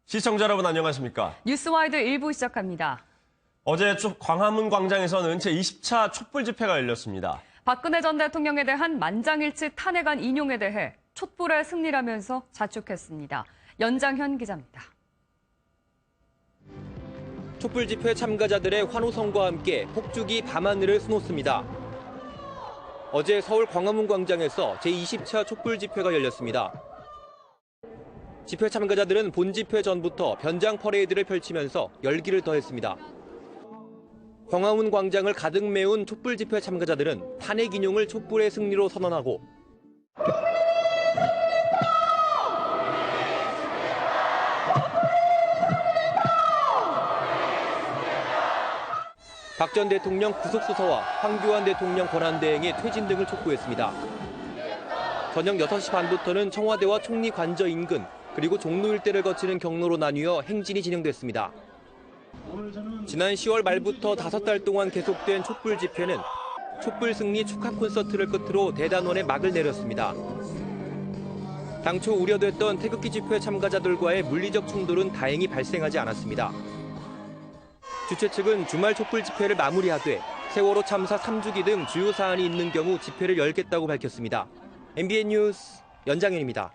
시청자 여러분 안녕하십니까? 뉴스와이드 1부 시작합니다. 어제 광화문 광장에서는 제20차 촛불 집회가 열렸습니다. 박근혜 전 대통령에 대한 만장일치 탄핵안 인용에 대해 촛불의 승리라면서 자축했습니다. 연장현 기자입니다. 촛불 집회 참가자들의 환호성과 함께 폭죽이 밤하늘을 수놓습니다. 어제 서울 광화문 광장에서 제20차 촛불 집회가 열렸습니다. 집회 참가자들은 본 집회 전부터 변장 퍼레이드를 펼치면서 열기를 더했습니다. 광화문 광장을 가득 메운 촛불 집회 참가자들은 탄핵 인용을 촛불의 승리로 선언하고 박 전 대통령 구속수사와 황교안 대통령 권한대행의 퇴진 등을 촉구했습니다. 저녁 6시 반부터는 청와대와 총리 관저 인근 그리고 종로 일대를 거치는 경로로 나뉘어 행진이 진행됐습니다. 지난 10월 말부터 5달 동안 계속된 촛불 집회는 촛불 승리 축하 콘서트를 끝으로 대단원에 막을 내렸습니다. 당초 우려됐던 태극기 집회 참가자들과의 물리적 충돌은 다행히 발생하지 않았습니다. 주최 측은 주말 촛불 집회를 마무리하되 세월호 참사 3주기 등 주요 사안이 있는 경우 집회를 열겠다고 밝혔습니다. MBN 뉴스 연장현입니다.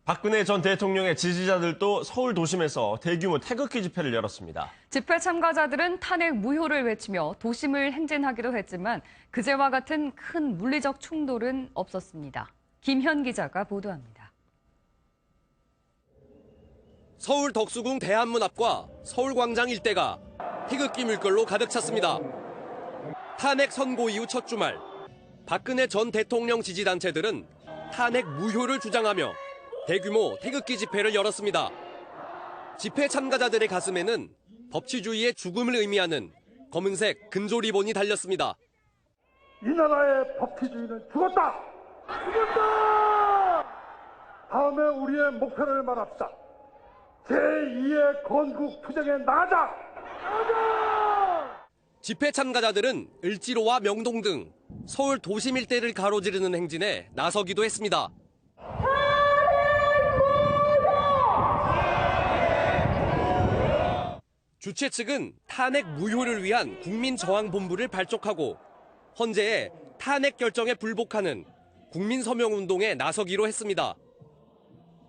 박근혜 전 대통령의 지지자들도 서울 도심에서 대규모 태극기 집회를 열었습니다. 집회 참가자들은 탄핵 무효를 외치며 도심을 행진하기도 했지만 그제와 같은 큰 물리적 충돌은 없었습니다. 김현 기자가 보도합니다. 서울 덕수궁 대한문 앞과 서울광장 일대가 태극기 물결로 가득 찼습니다. 탄핵 선고 이후 첫 주말, 박근혜 전 대통령 지지단체들은 탄핵 무효를 주장하며 대규모 태극기 집회를 열었습니다. 집회 참가자들의 가슴에는 법치주의의 죽음을 의미하는 검은색 근조 리본이 달렸습니다. 이 나라의 법치주의는 죽었다! 죽었다! 다음에 우리의 목표를 말합시다. 제2의 건국 투쟁에 나가자! 나가자! 집회 참가자들은 을지로와 명동 등 서울 도심 일대를 가로지르는 행진에 나서기도 했습니다. 주최 측은 탄핵 무효를 위한 국민저항본부를 발족하고 헌재의 탄핵 결정에 불복하는 국민서명운동에 나서기로 했습니다.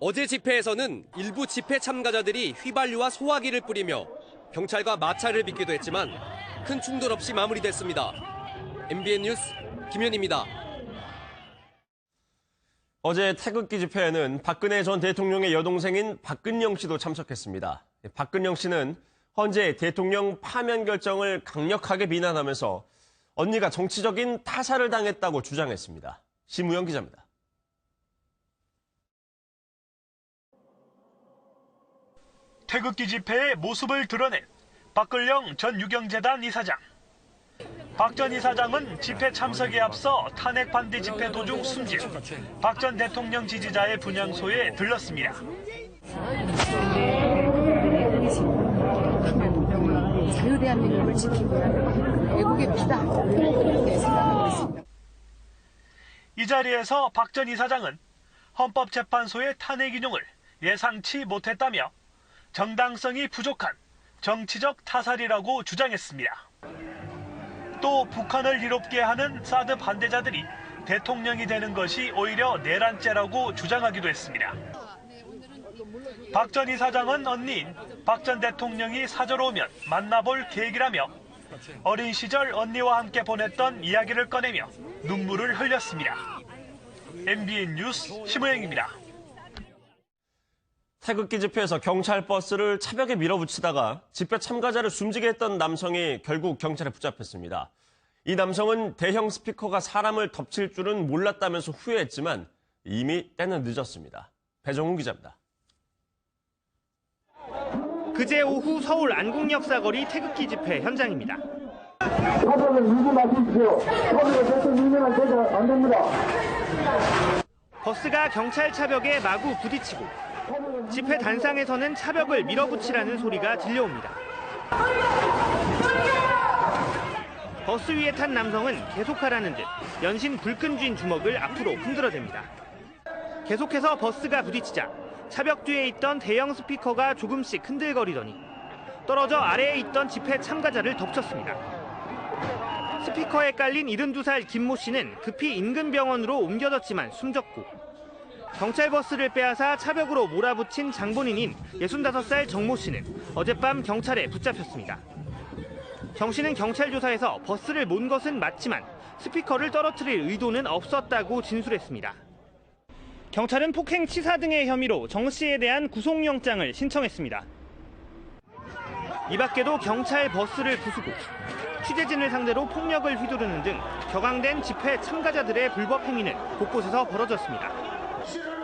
어제 집회에서는 일부 집회 참가자들이 휘발유와 소화기를 뿌리며 경찰과 마찰을 빚기도 했지만 큰 충돌 없이 마무리됐습니다. MBN 뉴스 김현입니다. 어제 태극기 집회에는 박근혜 전 대통령의 여동생인 박근영 씨도 참석했습니다. 박근영 씨는 헌재 대통령 파면 결정을 강력하게 비난하면서 언니가 정치적인 타살을 당했다고 주장했습니다. 심우영 기자입니다. 태극기 집회의 모습을 드러낸 박근영 전 유경재단 이사장. 박 전 이사장은 집회 참석에 앞서 탄핵 반대 집회 도중 숨진 박 전 대통령 지지자의 분향소에 들렀습니다. 자유대한민국을 지키고 애국의 피다 그렇게 생각하고 있습니다. 이 자리에서 박 전 이사장은 헌법재판소의 탄핵 인용을 예상치 못했다며 정당성이 부족한 정치적 타살이라고 주장했습니다. 또 북한을 이롭게 하는 사드 반대자들이 대통령이 되는 것이 오히려 내란죄라고 주장하기도 했습니다. 박 전 이사장은 언니인 박 전 대통령이 사저로 오면 만나볼 계획이라며 어린 시절 언니와 함께 보냈던 이야기를 꺼내며 눈물을 흘렸습니다. MBN 뉴스 심우영입니다. 태극기 집회에서 경찰 버스를 차벽에 밀어붙이다가 집회 참가자를 숨지게 했던 남성이 결국 경찰에 붙잡혔습니다. 이 남성은 대형 스피커가 사람을 덮칠 줄은 몰랐다면서 후회했지만 이미 때는 늦었습니다. 배정훈 기자입니다. 그제 오후 서울 안국역사거리 태극기 집회 현장입니다. 차벽을 밀지 마십시오. 차벽을 절대 밀면 안 됩니다. 버스가 경찰 차벽에 마구 부딪히고 집회 단상에서는 차벽을 밀어붙이라는 소리가 들려옵니다. 버스 위에 탄 남성은 계속하라는 듯 연신 불끈 쥔 주먹을 앞으로 흔들어댑니다. 계속해서 버스가 부딪히자 차벽 뒤에 있던 대형 스피커가 조금씩 흔들거리더니 떨어져 아래에 있던 집회 참가자를 덮쳤습니다. 스피커에 깔린 72살 김모 씨는 급히 인근 병원으로 옮겨졌지만 숨졌고 경찰 버스를 빼앗아 차벽으로 몰아붙인 장본인인 65살 정모 씨는 어젯밤 경찰에 붙잡혔습니다. 정 씨는 경찰 조사에서 버스를 몬 것은 맞지만 스피커를 떨어뜨릴 의도는 없었다고 진술했습니다. 경찰은 폭행치사 등의 혐의로 정 씨에 대한 구속영장을 신청했습니다. 이 밖에도 경찰 버스를 부수고 취재진을 상대로 폭력을 휘두르는 등 격앙된 집회 참가자들의 불법 행위는 곳곳에서 벌어졌습니다.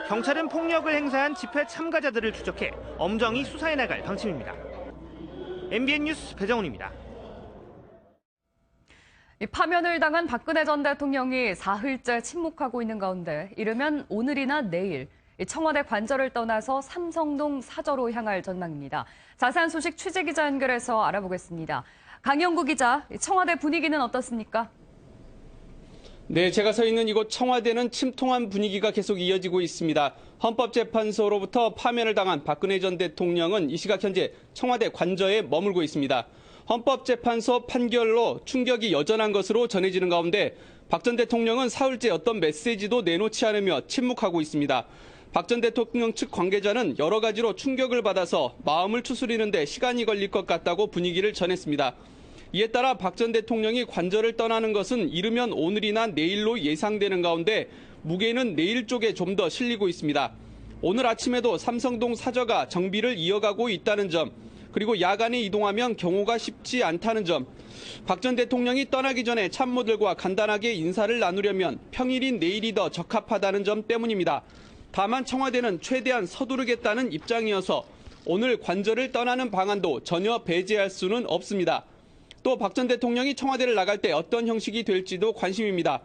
경찰은 폭력을 행사한 집회 참가자들을 추적해 엄정히 수사해 나갈 방침입니다. MBN 뉴스 배정훈입니다. 파면을 당한 박근혜 전 대통령이 사흘째 침묵하고 있는 가운데 이르면 오늘이나 내일 청와대 관저를 떠나서 삼성동 사저로 향할 전망입니다. 자세한 소식 취재기자 연결해서 알아보겠습니다. 강영구 기자, 청와대 분위기는 어떻습니까? 네, 제가 서 있는 이곳 청와대는 침통한 분위기가 계속 이어지고 있습니다. 헌법재판소로부터 파면을 당한 박근혜 전 대통령은 이 시각 현재 청와대 관저에 머물고 있습니다. 헌법재판소 판결로 충격이 여전한 것으로 전해지는 가운데 박 전 대통령은 사흘째 어떤 메시지도 내놓지 않으며 침묵하고 있습니다. 박 전 대통령 측 관계자는 여러 가지로 충격을 받아서 마음을 추스리는 데 시간이 걸릴 것 같다고 분위기를 전했습니다. 이에 따라 박 전 대통령이 관저를 떠나는 것은 이르면 오늘이나 내일로 예상되는 가운데 무게는 내일 쪽에 좀 더 실리고 있습니다. 오늘 아침에도 삼성동 사저가 정비를 이어가고 있다는 점, 그리고 야간에 이동하면 경호가 쉽지 않다는 점, 박 전 대통령이 떠나기 전에 참모들과 간단하게 인사를 나누려면 평일인 내일이 더 적합하다는 점 때문입니다. 다만 청와대는 최대한 서두르겠다는 입장이어서 오늘 관저를 떠나는 방안도 전혀 배제할 수는 없습니다. 또 박 전 대통령이 청와대를 나갈 때 어떤 형식이 될지도 관심입니다.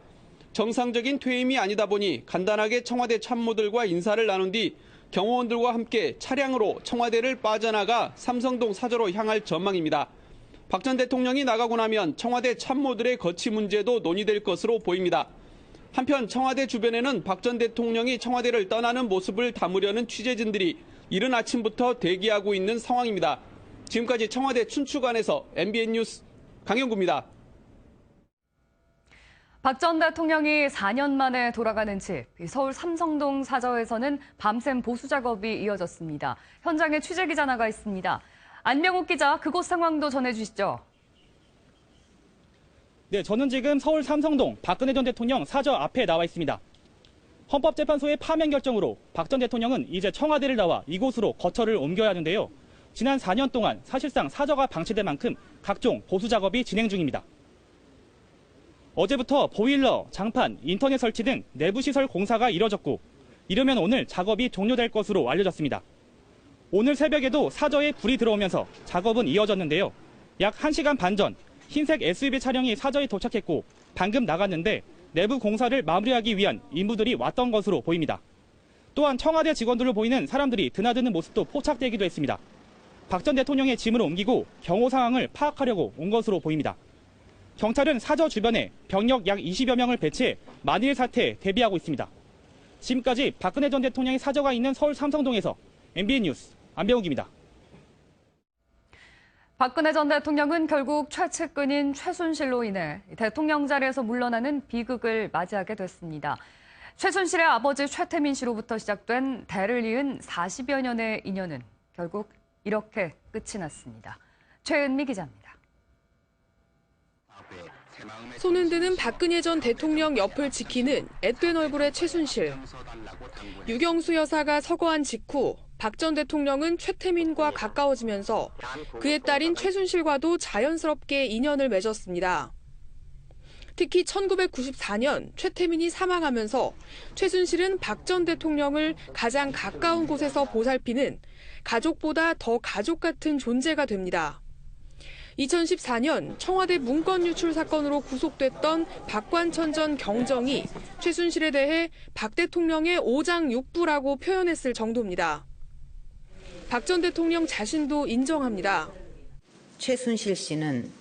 정상적인 퇴임이 아니다 보니 간단하게 청와대 참모들과 인사를 나눈 뒤 경호원들과 함께 차량으로 청와대를 빠져나가 삼성동 사저로 향할 전망입니다. 박 전 대통령이 나가고 나면 청와대 참모들의 거취 문제도 논의될 것으로 보입니다. 한편 청와대 주변에는 박 전 대통령이 청와대를 떠나는 모습을 담으려는 취재진들이 이른 아침부터 대기하고 있는 상황입니다. 지금까지 청와대 춘추관에서 MBN 뉴스 강영구입니다. 박 전 대통령이 4년 만에 돌아가는 집, 서울 삼성동 사저에서는 밤샘 보수 작업이 이어졌습니다. 현장에 취재기자 나가 있습니다. 안명욱 기자, 그곳 상황도 전해주시죠. 네, 저는 지금 서울 삼성동 박근혜 전 대통령 사저 앞에 나와 있습니다. 헌법재판소의 파면 결정으로 박 전 대통령은 이제 청와대를 나와 이곳으로 거처를 옮겨야 하는데요. 지난 4년 동안 사실상 사저가 방치된 만큼 각종 보수 작업이 진행 중입니다. 어제부터 보일러, 장판, 인터넷 설치 등 내부 시설 공사가 이뤄졌고 이르면 오늘 작업이 종료될 것으로 알려졌습니다. 오늘 새벽에도 사저에 불이 들어오면서 작업은 이어졌는데요. 약 1시간 반 전 흰색 SUV 차량이 사저에 도착했고 방금 나갔는데 내부 공사를 마무리하기 위한 인부들이 왔던 것으로 보입니다. 또한 청와대 직원들로 보이는 사람들이 드나드는 모습도 포착되기도 했습니다. 박 전 대통령의 짐을 옮기고 경호 상황을 파악하려고 온 것으로 보입니다. 경찰은 사저 주변에 병력 약 20여 명을 배치해 만일 사태에 대비하고 있습니다. 지금까지 박근혜 전 대통령의 사저가 있는 서울 삼성동에서 MBN 뉴스 안병욱입니다. 박근혜 전 대통령은 결국 최측근인 최순실로 인해 대통령 자리에서 물러나는 비극을 맞이하게 됐습니다. 최순실의 아버지 최태민 씨로부터 시작된 대를 이은 40여 년의 인연은 결국 이렇게 끝이 났습니다. 최은미 기자입니다. 손흔드는 박근혜 전 대통령 옆을 지키는 앳된 얼굴의 최순실. 유경수 여사가 서거한 직후 박 전 대통령은 최태민과 가까워지면서 그의 딸인 최순실과도 자연스럽게 인연을 맺었습니다. 특히 1994년 최태민이 사망하면서 최순실은 박 전 대통령을 가장 가까운 곳에서 보살피는 가족보다 더 가족 같은 존재가 됩니다. 2014년 청와대 문건 유출 사건으로 구속됐던 박관천 전 경정이 최순실에 대해 박 대통령의 오장육부라고 표현했을 정도입니다. 박 전 대통령 자신도 인정합니다. 최순실 씨는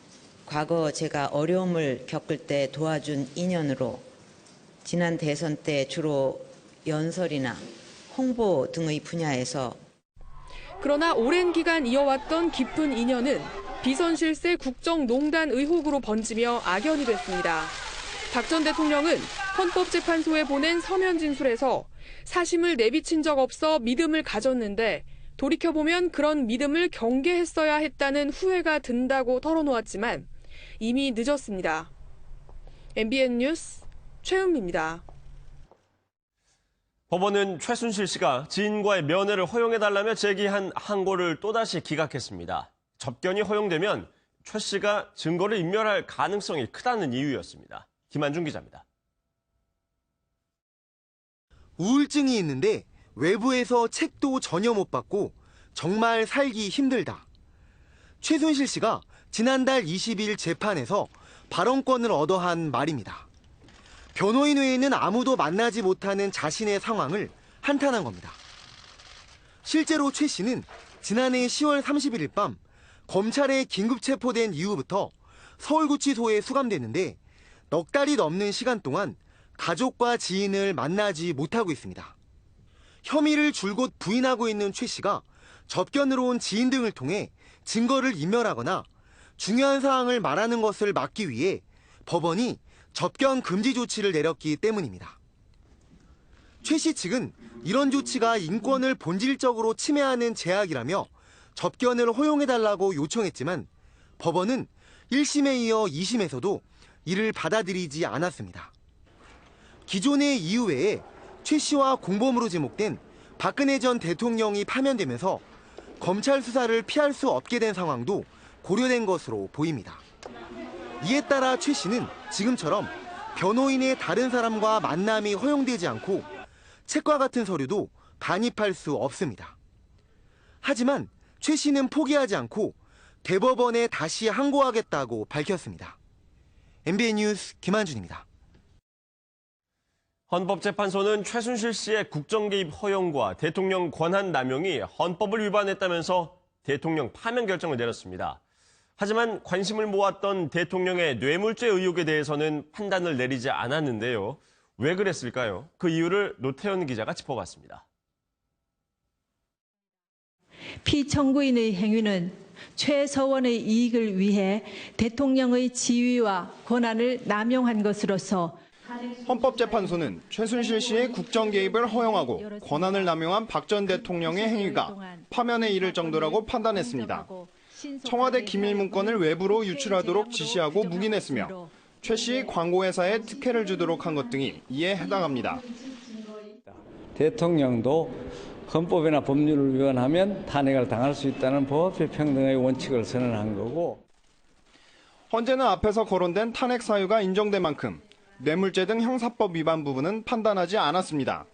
과거 제가 어려움을 겪을 때 도와준 인연으로 지난 대선 때 주로 연설이나 홍보 등의 분야에서 그러나 오랜 기간 이어왔던 깊은 인연은 비선실세 국정농단 의혹으로 번지며 악연이 됐습니다. 박 전 대통령은 헌법재판소에 보낸 서면 진술에서 사심을 내비친 적 없어 믿음을 가졌는데 돌이켜보면 그런 믿음을 경계했어야 했다는 후회가 든다고 털어놓았지만 이미 늦었습니다. MBN 뉴스 최은미입니다. 법원은 최순실 씨가 지인과의 면회를 허용해달라며 제기한 항고를 또다시 기각했습니다. 접견이 허용되면 최 씨가 증거를 인멸할 가능성이 크다는 이유였습니다. 김한중 기자입니다. 우울증이 있는데 외부에서 책도 전혀 못 받고 정말 살기 힘들다. 최순실 씨가 지난달 20일 재판에서 발언권을 얻어한 말입니다. 변호인 외에는 아무도 만나지 못하는 자신의 상황을 한탄한 겁니다. 실제로 최 씨는 지난해 10월 31일 밤 검찰에 긴급 체포된 이후부터 서울구치소에 수감됐는데 넉 달이 넘는 시간 동안 가족과 지인을 만나지 못하고 있습니다. 혐의를 줄곧 부인하고 있는 최 씨가 접견으로 온 지인 등을 통해 증거를 인멸하거나 중요한 사항을 말하는 것을 막기 위해 법원이 접견 금지 조치를 내렸기 때문입니다. 최 씨 측은 이런 조치가 인권을 본질적으로 침해하는 제약이라며 접견을 허용해달라고 요청했지만 법원은 1심에 이어 2심에서도 이를 받아들이지 않았습니다. 기존의 이유 외에 최 씨와 공범으로 지목된 박근혜 전 대통령이 파면되면서 검찰 수사를 피할 수 없게 된 상황도 고려된 것으로 보입니다. 이에 따라 최 씨는 지금처럼 변호인의 다른 사람과 만남이 허용되지 않고 책과 같은 서류도 반입할 수 없습니다. 하지만 최 씨는 포기하지 않고 대법원에 다시 항고하겠다고 밝혔습니다. MBN 뉴스 김한준입니다. 헌법재판소는 최순실 씨의 국정개입 허용과 대통령 권한 남용이 헌법을 위반했다면서 대통령 파면 결정을 내렸습니다. 하지만 관심을 모았던 대통령의 뇌물죄 의혹에 대해서는 판단을 내리지 않았는데요. 왜 그랬을까요? 그 이유를 노태현 기자가 짚어봤습니다. 피청구인의 행위는 최서원의 이익을 위해 대통령의 지위와 권한을 남용한 것으로서 헌법재판소는 최순실 씨의 국정 개입을 허용하고 권한을 남용한 박 전 대통령의 행위가 파면에 이를 정도라고 판단했습니다. 청와대 기밀 문건을 외부로 유출하도록 지시하고 묵인했으며 최 씨의 광고회사에 특혜를 주도록 한 것 등이 이에 해당합니다. 대통령도 헌법이나 법률을 위반하면 탄핵을 당할 수 있다는 법의 평등의 원칙을 선언한 거고, 헌재는 앞에서 거론된 탄핵 사유가 인정된 만큼 뇌물죄 등 형사법 위반 부분은 판단하지 않았습니다.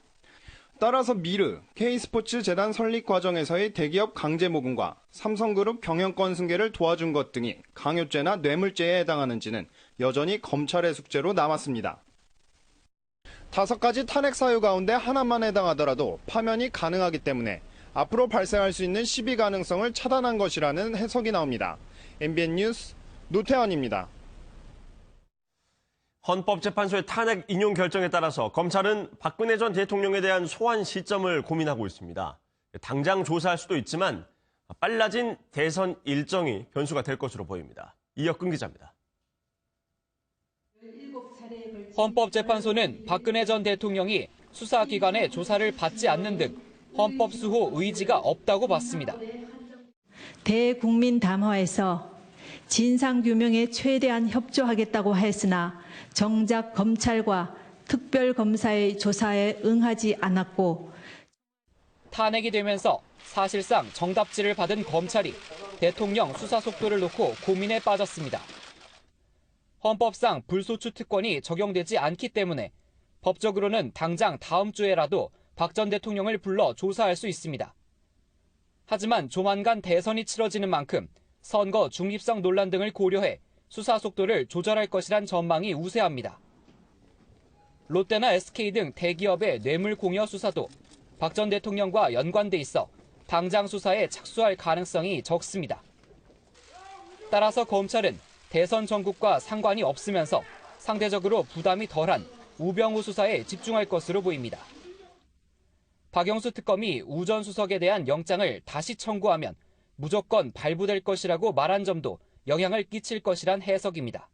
따라서 미르, K스포츠 재단 설립 과정에서의 대기업 강제 모금과 삼성그룹 경영권 승계를 도와준 것 등이 강요죄나 뇌물죄에 해당하는지는 여전히 검찰의 숙제로 남았습니다. 5가지 탄핵 사유 가운데 하나만 해당하더라도 파면이 가능하기 때문에 앞으로 발생할 수 있는 시비 가능성을 차단한 것이라는 해석이 나옵니다. MBN 뉴스 노태환입니다. 헌법재판소의 탄핵 인용 결정에 따라서 검찰은 박근혜 전 대통령에 대한 소환 시점을 고민하고 있습니다. 당장 조사할 수도 있지만 빨라진 대선 일정이 변수가 될 것으로 보입니다. 이혁근 기자입니다. 헌법재판소는 박근혜 전 대통령이 수사기관의 조사를 받지 않는 등 헌법 수호 의지가 없다고 봤습니다. 대국민 담화에서 진상규명에 최대한 협조하겠다고 했으나 정작 검찰과 특별검사의 조사에 응하지 않았고, 탄핵이 되면서 사실상 정답지를 받은 검찰이 대통령 수사 속도를 놓고 고민에 빠졌습니다. 헌법상 불소추 특권이 적용되지 않기 때문에 법적으로는 당장 다음 주에라도 박 전 대통령을 불러 조사할 수 있습니다. 하지만 조만간 대선이 치러지는 만큼 선거 중립성 논란 등을 고려해 수사 속도를 조절할 것이란 전망이 우세합니다. 롯데나 SK 등 대기업의 뇌물 공여 수사도 박 전 대통령과 연관돼 있어 당장 수사에 착수할 가능성이 적습니다. 따라서 검찰은 대선 전국과 상관이 없으면서 상대적으로 부담이 덜한 우병우 수사에 집중할 것으로 보입니다. 박영수 특검이 우 전 수석에 대한 영장을 다시 청구하면 무조건 발부될 것이라고 말한 점도 영향을 끼칠 것이란 해석입니다.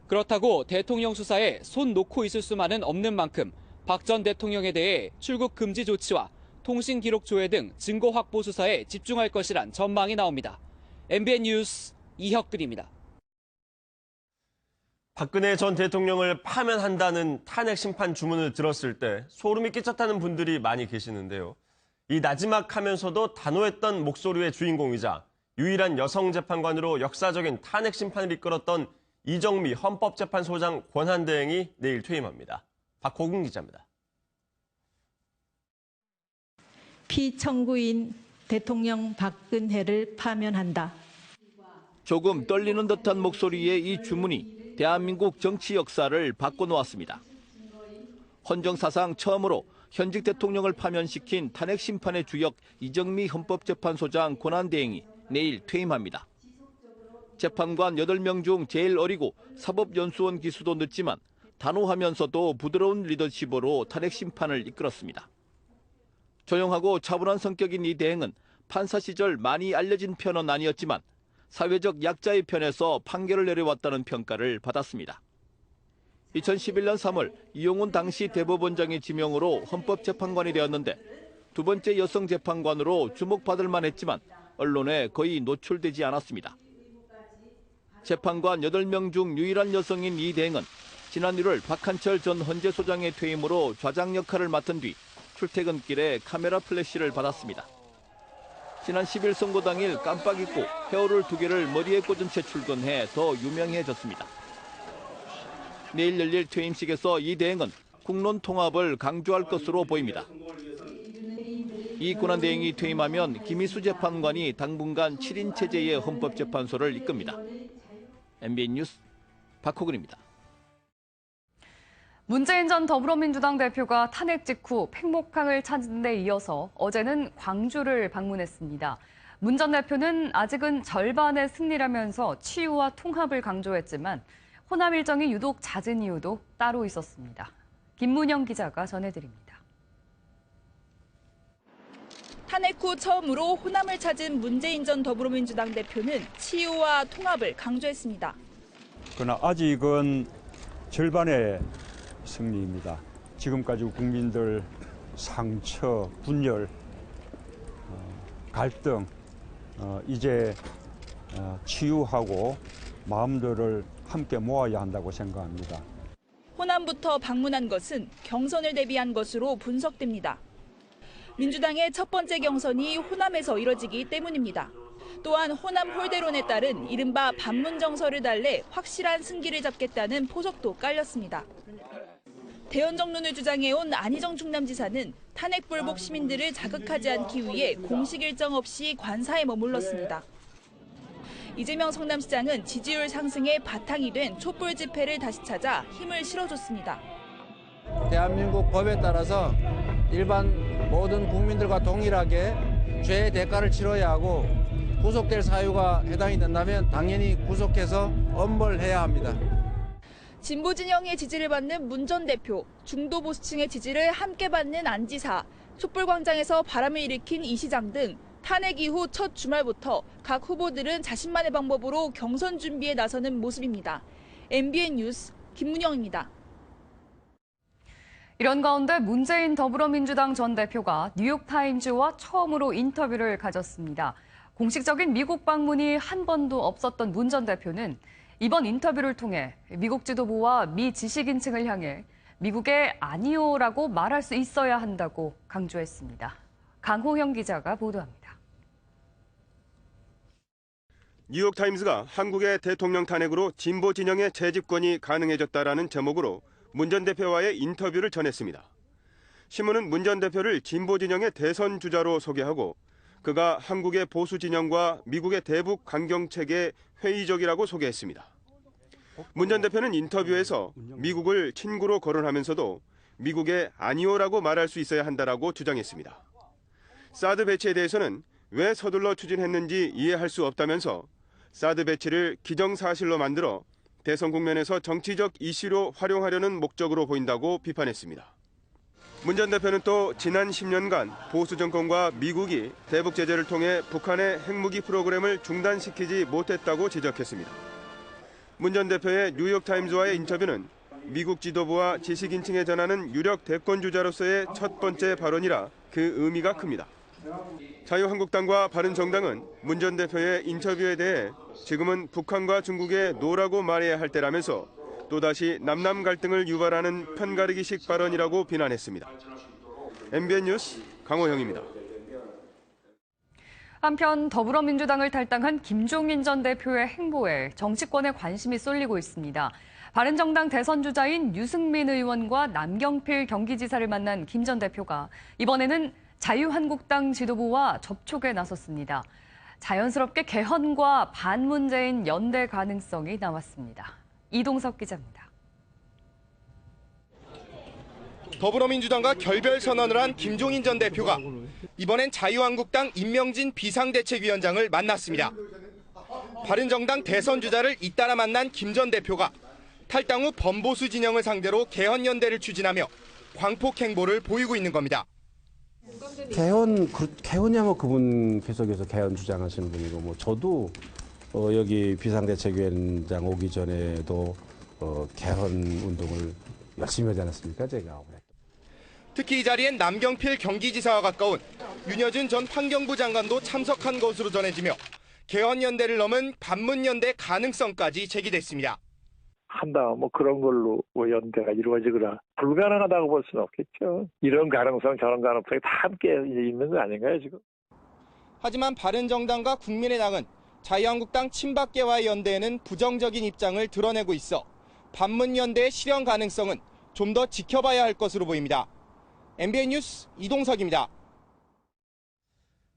그렇다고 대통령 수사에 손 놓고 있을 수만은 없는 만큼 박 전 대통령에 대해 출국 금지 조치와 통신 기록 조회 등 증거 확보 수사에 집중할 것이란 전망이 나옵니다. MBN 뉴스 이혁근입니다. 박근혜 전 대통령을 파면한다는 탄핵 심판 주문을 들었을 때 소름이 끼쳤다는 분들이 많이 계시는데요. 이 나지막하면서도 단호했던 목소리의 주인공이자 유일한 여성 재판관으로 역사적인 탄핵 심판을 이끌었던 이정미 헌법재판소장 권한대행이 내일 퇴임합니다. 박호근 기자입니다. 피청구인 대통령 박근혜를 파면한다. 조금 떨리는 듯한 목소리의 이 주문이 대한민국 정치 역사를 바꿔놓았습니다. 헌정사상 처음으로 현직 대통령을 파면시킨 탄핵 심판의 주역 이정미 헌법재판소장 권한대행이 내일 퇴임합니다. 재판관 8명 중 제일 어리고 사법연수원 기수도 늦지만 단호하면서도 부드러운 리더십으로 탄핵 심판을 이끌었습니다. 조용하고 차분한 성격인 이 대행은 판사 시절 많이 알려진 편은 아니었지만 사회적 약자의 편에서 판결을 내려왔다는 평가를 받았습니다. 2011년 3월 이용훈 당시 대법원장의 지명으로 헌법재판관이 되었는데 두 번째 여성 재판관으로 주목받을 만했지만 언론에 거의 노출되지 않았습니다. 재판관 8명 중 유일한 여성인 이 대행은 지난 1월 박한철 전 헌재소장의 퇴임으로 좌장 역할을 맡은 뒤 출퇴근길에 카메라 플래시를 받았습니다. 지난 10일 선거 당일 깜빡 잊고 헤어롤 2개를 머리에 꽂은 채 출근해 더 유명해졌습니다. 내일 열릴 퇴임식에서 이 대행은 국론 통합을 강조할 것으로 보입니다. 이 권한대행이 퇴임하면 김희수 재판관이 당분간 7인 체제의 헌법재판소를 이끕니다. MBN 뉴스 박호근입니다. 문재인 전 더불어민주당 대표가 탄핵 직후 팽목항을 찾은 데 이어서 어제는 광주를 방문했습니다. 문 전 대표는 아직은 절반의 승리라면서 치유와 통합을 강조했지만 호남 일정이 유독 잦은 이유도 따로 있었습니다. 김문영 기자가 전해드립니다. 탄핵 후 처음으로 호남을 찾은 문재인 전 더불어민주당 대표는 치유와 통합을 강조했습니다. 그러나 아직은 절반의 승리입니다. 지금까지 국민들 상처, 분열, 갈등 이제 치유하고 마음들을 함께 모아야 한다고 생각합니다. 호남부터 방문한 것은 경선을 대비한 것으로 분석됩니다. 민주당의 첫 번째 경선이 호남에서 이뤄지기 때문입니다. 또한 호남 홀대론에 따른 이른바 반문정서를 달래 확실한 승기를 잡겠다는 포석도 깔렸습니다. 대연정론을 주장해온 안희정 충남지사는 탄핵 불복 시민들을 자극하지 않기 위해 공식 일정 없이 관사에 머물렀습니다. 이재명 성남시장은 지지율 상승에 바탕이 된 촛불 집회를 다시 찾아 힘을 실어줬습니다. 대한민국 법에 따라서 일반 모든 국민들과 동일하게 죄의 대가를 치러야 하고 구속될 사유가 해당이 된다면 당연히 구속해서 엄벌해야 합니다. 진보 진영의 지지를 받는 문 전 대표, 중도 보수층의 지지를 함께 받는 안 지사, 촛불광장에서 바람을 일으킨 이 시장 등 탄핵 이후 첫 주말부터 각 후보들은 자신만의 방법으로 경선 준비에 나서는 모습입니다. MBN 뉴스 김문영입니다. 이런 가운데 문재인 더불어민주당 전 대표가 뉴욕타임즈와 처음으로 인터뷰를 가졌습니다. 공식적인 미국 방문이 한 번도 없었던 문 전 대표는 이번 인터뷰를 통해 미국 지도부와 미 지식인층을 향해 미국에 아니오라고 말할 수 있어야 한다고 강조했습니다. 강호영 기자가 보도합니다. 뉴욕타임스가 한국의 대통령 탄핵으로 진보 진영의 재집권이 가능해졌다라는 제목으로 문 전 대표와의 인터뷰를 전했습니다. 신문은 문 전 대표를 진보 진영의 대선 주자로 소개하고 그가 한국의 보수 진영과 미국의 대북 강경책에 회의적이라고 소개했습니다. 문 전 대표는 인터뷰에서 미국을 친구로 거론하면서도 미국에 아니오라고 말할 수 있어야 한다라고 주장했습니다. 사드 배치에 대해서는 왜 서둘러 추진했는지 이해할 수 없다면서 사드 배치를 기정사실로 만들어 대선 국면에서 정치적 이슈로 활용하려는 목적으로 보인다고 비판했습니다. 문 전 대표는 또 지난 10년간 보수 정권과 미국이 대북 제재를 통해 북한의 핵무기 프로그램을 중단시키지 못했다고 지적했습니다. 문 전 대표의 뉴욕타임즈와의 인터뷰는 미국 지도부와 지식인층에 전하는 유력 대권주자로서의 첫 번째 발언이라 그 의미가 큽니다. 자유한국당과 바른정당은 문 전 대표의 인터뷰에 대해 지금은 북한과 중국에 노라고 말해야 할 때라면서 또다시 남남 갈등을 유발하는 편가르기식 발언이라고 비난했습니다. MBN 뉴스 강호영입니다. 한편 더불어민주당을 탈당한 김종인 전 대표의 행보에 정치권에 관심이 쏠리고 있습니다. 바른정당 대선 주자인 유승민 의원과 남경필 경기지사를 만난 김 전 대표가 이번에는 자유한국당 지도부와 접촉에 나섰습니다. 자연스럽게 개헌과 반문재인 연대 가능성이 나왔습니다. 이동석 기자입니다. 더불어민주당과 결별 선언을 한 김종인 전 대표가 이번엔 자유한국당 임명진 비상대책위원장을 만났습니다. 바른정당 대선 주자를 잇따라 만난 김 전 대표가 탈당 후 범보수 진영을 상대로 개헌연대를 추진하며 광폭 행보를 보이고 있는 겁니다. 개헌이야 뭐 그분 계속해서 개헌 주장하시는 분이고 뭐 저도 여기 비상대책위원장 오기 전에도 개헌 운동을 열심히 하지 않았습니까 제가. 특히 이 자리엔 남경필 경기지사와 가까운 윤여준 전 환경부 장관도 참석한 것으로 전해지며 개헌연대를 넘은 반문연대 가능성까지 제기됐습니다. 한다 뭐 그런 걸로 연대가 이루어지거나 불가능하다고 볼 수는 없겠죠. 이런 가능성 저런 가능성이 다 함께 있는 거 아닌가요 지금? 하지만 바른정당과 국민의당은 자유한국당 친박계와의 연대에는 부정적인 입장을 드러내고 있어 반문연대의 실현 가능성은 좀 더 지켜봐야 할 것으로 보입니다. MBN 뉴스 이동석입니다.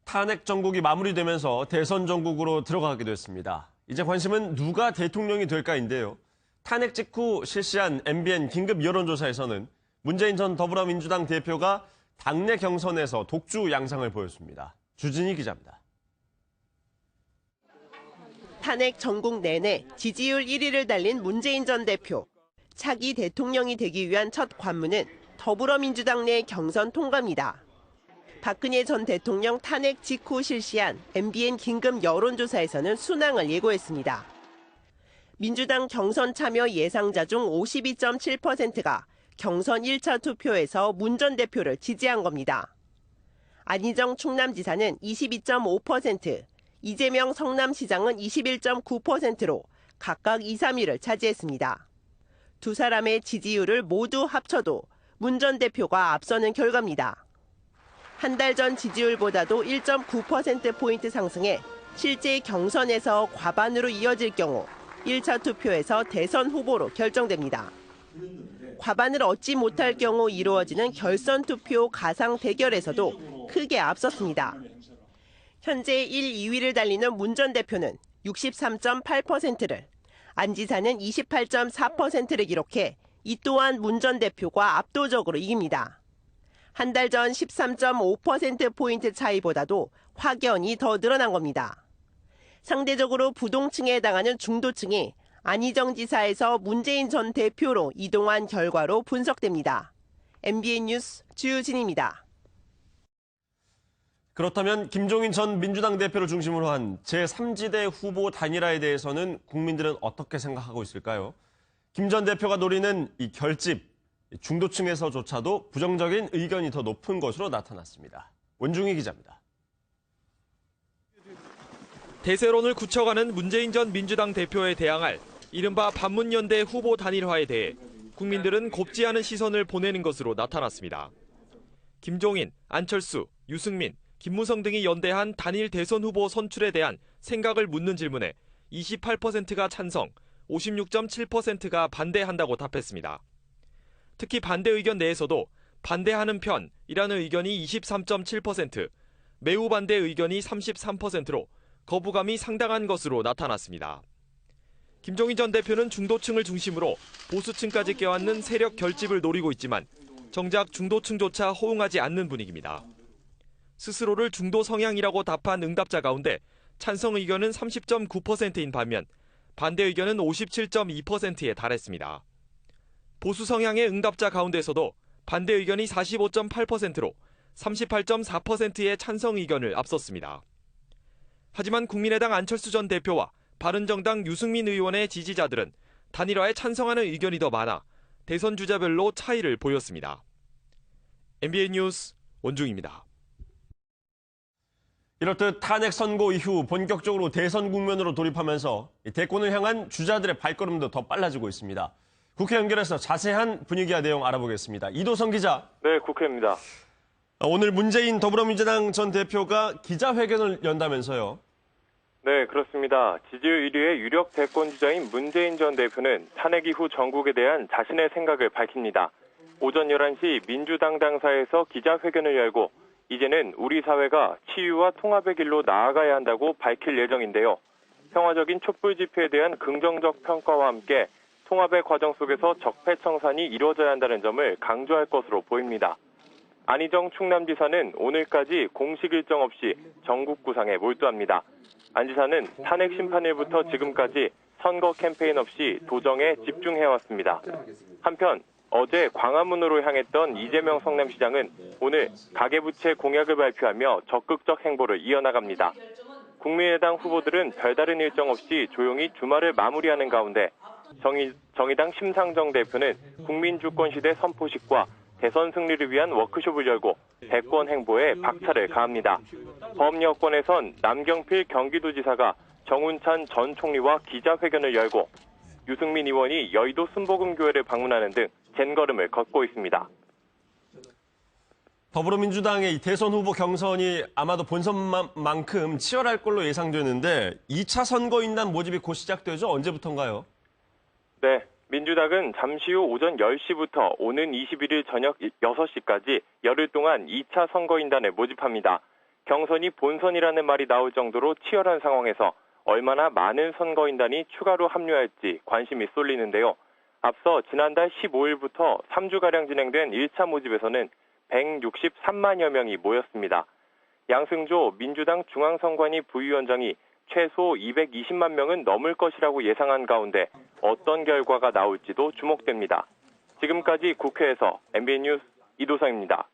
탄핵 정국이 마무리되면서 대선 정국으로 들어가게 됐습니다. 이제 관심은 누가 대통령이 될까인데요. 탄핵 직후 실시한 MBN 긴급 여론조사에서는 문재인 전 더불어민주당 대표가 당내 경선에서 독주 양상을 보였습니다. 주진희 기자입니다. 탄핵 전국 내내 지지율 1위를 달린 문재인 전 대표. 차기 대통령이 되기 위한 첫 관문은 더불어민주당 내 경선 통과입니다. 박근혜 전 대통령 탄핵 직후 실시한 MBN 긴급 여론조사에서는 순항을 예고했습니다. 민주당 경선 참여 예상자 중 52.7%가 경선 1차 투표에서 문 전 대표를 지지한 겁니다. 안희정 충남지사는 22.5%, 이재명 성남시장은 21.9%로 각각 2, 3위를 차지했습니다. 두 사람의 지지율을 모두 합쳐도 문 전 대표가 앞서는 결과입니다. 한 달 전 지지율보다도 1.9%포인트 상승해 실제 경선에서 과반으로 이어질 경우 1차 투표에서 대선 후보로 결정됩니다. 과반을 얻지 못할 경우 이루어지는 결선 투표 가상 대결에서도 크게 앞섰습니다. 현재 1, 2위를 달리는 문 전 대표는 63.8%를, 안 지사는 28.4%를 기록해 이 또한 문 전 대표가 압도적으로 이깁니다. 한 달 전 13.5%포인트 차이보다도 확연히 더 늘어난 겁니다. 상대적으로 부동층에 해당하는 중도층이 안희정 지사에서 문재인 전 대표로 이동한 결과로 분석됩니다. MBN 뉴스 주유진입니다. 그렇다면 김종인 전 민주당 대표를 중심으로 한 제3지대 후보 단일화에 대해서는 국민들은 어떻게 생각하고 있을까요? 김 전 대표가 노리는 이 결집, 중도층에서조차도 부정적인 의견이 더 높은 것으로 나타났습니다. 원중희 기자입니다. 대세론을 굳혀가는 문재인 전 민주당 대표에 대항할 이른바 반문연대 후보 단일화에 대해 국민들은 곱지 않은 시선을 보내는 것으로 나타났습니다. 김종인, 안철수, 유승민, 김무성 등이 연대한 단일 대선 후보 선출에 대한 생각을 묻는 질문에 28%가 찬성, 56.7%가 반대한다고 답했습니다. 특히 반대 의견 내에서도 반대하는 편이라는 의견이 23.7%, 매우 반대 의견이 33%로 거부감이 상당한 것으로 나타났습니다. 김종인 전 대표는 중도층을 중심으로 보수층까지 껴안는 세력 결집을 노리고 있지만 정작 중도층조차 호응하지 않는 분위기입니다. 스스로를 중도 성향이라고 답한 응답자 가운데 찬성 의견은 30.9%인 반면 반대 의견은 57.2%에 달했습니다. 보수 성향의 응답자 가운데서도 반대 의견이 45.8%로 38.4%의 찬성 의견을 앞섰습니다. 하지만 국민의당 안철수 전 대표와 바른정당 유승민 의원의 지지자들은 단일화에 찬성하는 의견이 더 많아 대선 주자별로 차이를 보였습니다. MBN 뉴스 원중입니다. 이렇듯 탄핵 선고 이후 본격적으로 대선 국면으로 돌입하면서 대권을 향한 주자들의 발걸음도 더 빨라지고 있습니다. 국회 연결해서 자세한 분위기와 내용 알아보겠습니다. 이도성 기자. 네, 국회입니다. 오늘 문재인 더불어민주당 전 대표가 기자회견을 연다면서요. 네, 그렇습니다. 지지율 1위의 유력 대권 주자인 문재인 전 대표는 탄핵 이후 전국에 대한 자신의 생각을 밝힙니다. 오전 11시 민주당 당사에서 기자회견을 열고 이제는 우리 사회가 치유와 통합의 길로 나아가야 한다고 밝힐 예정인데요. 평화적인 촛불 집회에 대한 긍정적 평가와 함께 통합의 과정 속에서 적폐청산이 이루어져야 한다는 점을 강조할 것으로 보입니다. 안희정 충남지사는 오늘까지 공식 일정 없이 전국 구상에 몰두합니다. 안 지사는 탄핵 심판일부터 지금까지 선거 캠페인 없이 도정에 집중해왔습니다. 한편 어제 광화문으로 향했던 이재명 성남시장은 오늘 가계부채 공약을 발표하며 적극적 행보를 이어나갑니다. 국민의당 후보들은 별다른 일정 없이 조용히 주말을 마무리하는 가운데 정의당 심상정 대표는 국민주권시대 선포식과 대선 승리를 위한 워크숍을 열고 대권 행보에 박차를 가합니다. 범여권에선 남경필 경기도지사가 정운찬 전 총리와 기자회견을 열고 유승민 의원이 여의도 순복음교회를 방문하는 등 젠걸음을 걷고 있습니다. 더불어민주당의 대선 후보 경선이 아마도 본선만큼 치열할 걸로 예상되는데 2차 선거인단 모집이 곧 시작되죠? 언제부터인가요? 네, 민주당은 잠시 후 오전 10시부터 오는 21일 저녁 6시까지 열흘 동안 2차 선거인단을 모집합니다. 경선이 본선이라는 말이 나올 정도로 치열한 상황에서 얼마나 많은 선거인단이 추가로 합류할지 관심이 쏠리는데요. 앞서 지난달 15일부터 3주가량 진행된 1차 모집에서는 163만여 명이 모였습니다. 양승조 민주당 중앙선관위 부위원장이 최소 220만 명은 넘을 것이라고 예상한 가운데 어떤 결과가 나올지도 주목됩니다. 지금까지 국회에서 MBN 뉴스 이도성입니다.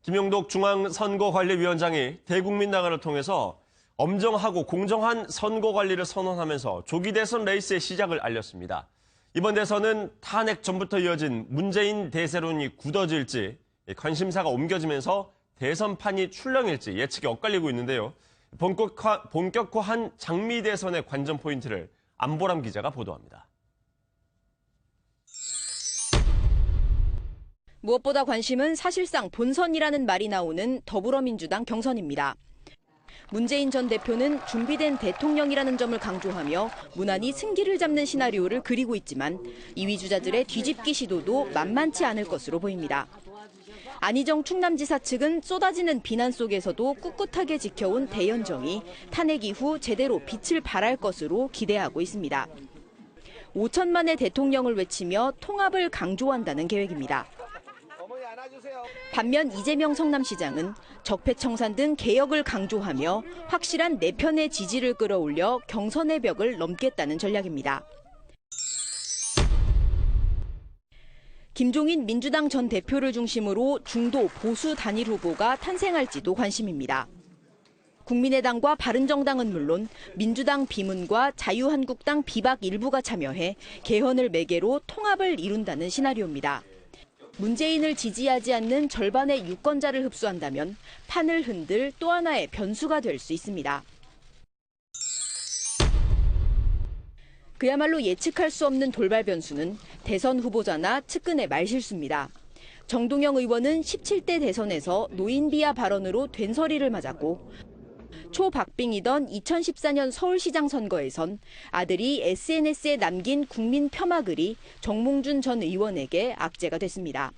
김용덕 중앙선거관리위원장이 대국민당을 통해서 엄정하고 공정한 선거관리를 선언하면서 조기 대선 레이스의 시작을 알렸습니다. 이번 대선은 탄핵 전부터 이어진 문재인 대세론이 굳어질지 관심사가 옮겨지면서 대선판이 출렁일지 예측이 엇갈리고 있는데요. 본격화한 장미 대선의 관전 포인트를 안보람 기자가 보도합니다. 무엇보다 관심은 사실상 본선이라는 말이 나오는 더불어민주당 경선입니다. 문재인 전 대표는 준비된 대통령이라는 점을 강조하며 무난히 승기를 잡는 시나리오를 그리고 있지만 2위 주자들의 뒤집기 시도도 만만치 않을 것으로 보입니다. 안희정 충남지사 측은 쏟아지는 비난 속에서도 꿋꿋하게 지켜온 대연정이 탄핵 이후 제대로 빛을 발할 것으로 기대하고 있습니다. 5천만의 대통령을 외치며 통합을 강조한다는 계획입니다. 반면 이재명 성남시장은 적폐청산 등 개혁을 강조하며 확실한 내 편의 지지를 끌어올려 경선의 벽을 넘겠다는 전략입니다. 김종인 민주당 전 대표를 중심으로 중도 보수 단일 후보가 탄생할지도 관심입니다. 국민의당과 바른정당은 물론 민주당 비문과 자유한국당 비박 일부가 참여해 개헌을 매개로 통합을 이룬다는 시나리오입니다. 문재인을 지지하지 않는 절반의 유권자를 흡수한다면 판을 흔들 또 하나의 변수가 될 수 있습니다. 그야말로 예측할 수 없는 돌발 변수는 대선 후보자나 측근의 말실수입니다. 정동영 의원은 17대 대선에서 노인 비하 발언으로 된서리를 맞았고 초박빙이던 2014년 서울시장 선거에선 아들이 SNS에 남긴 국민 폄하글이 정몽준 전 의원에게 악재가 됐습니다.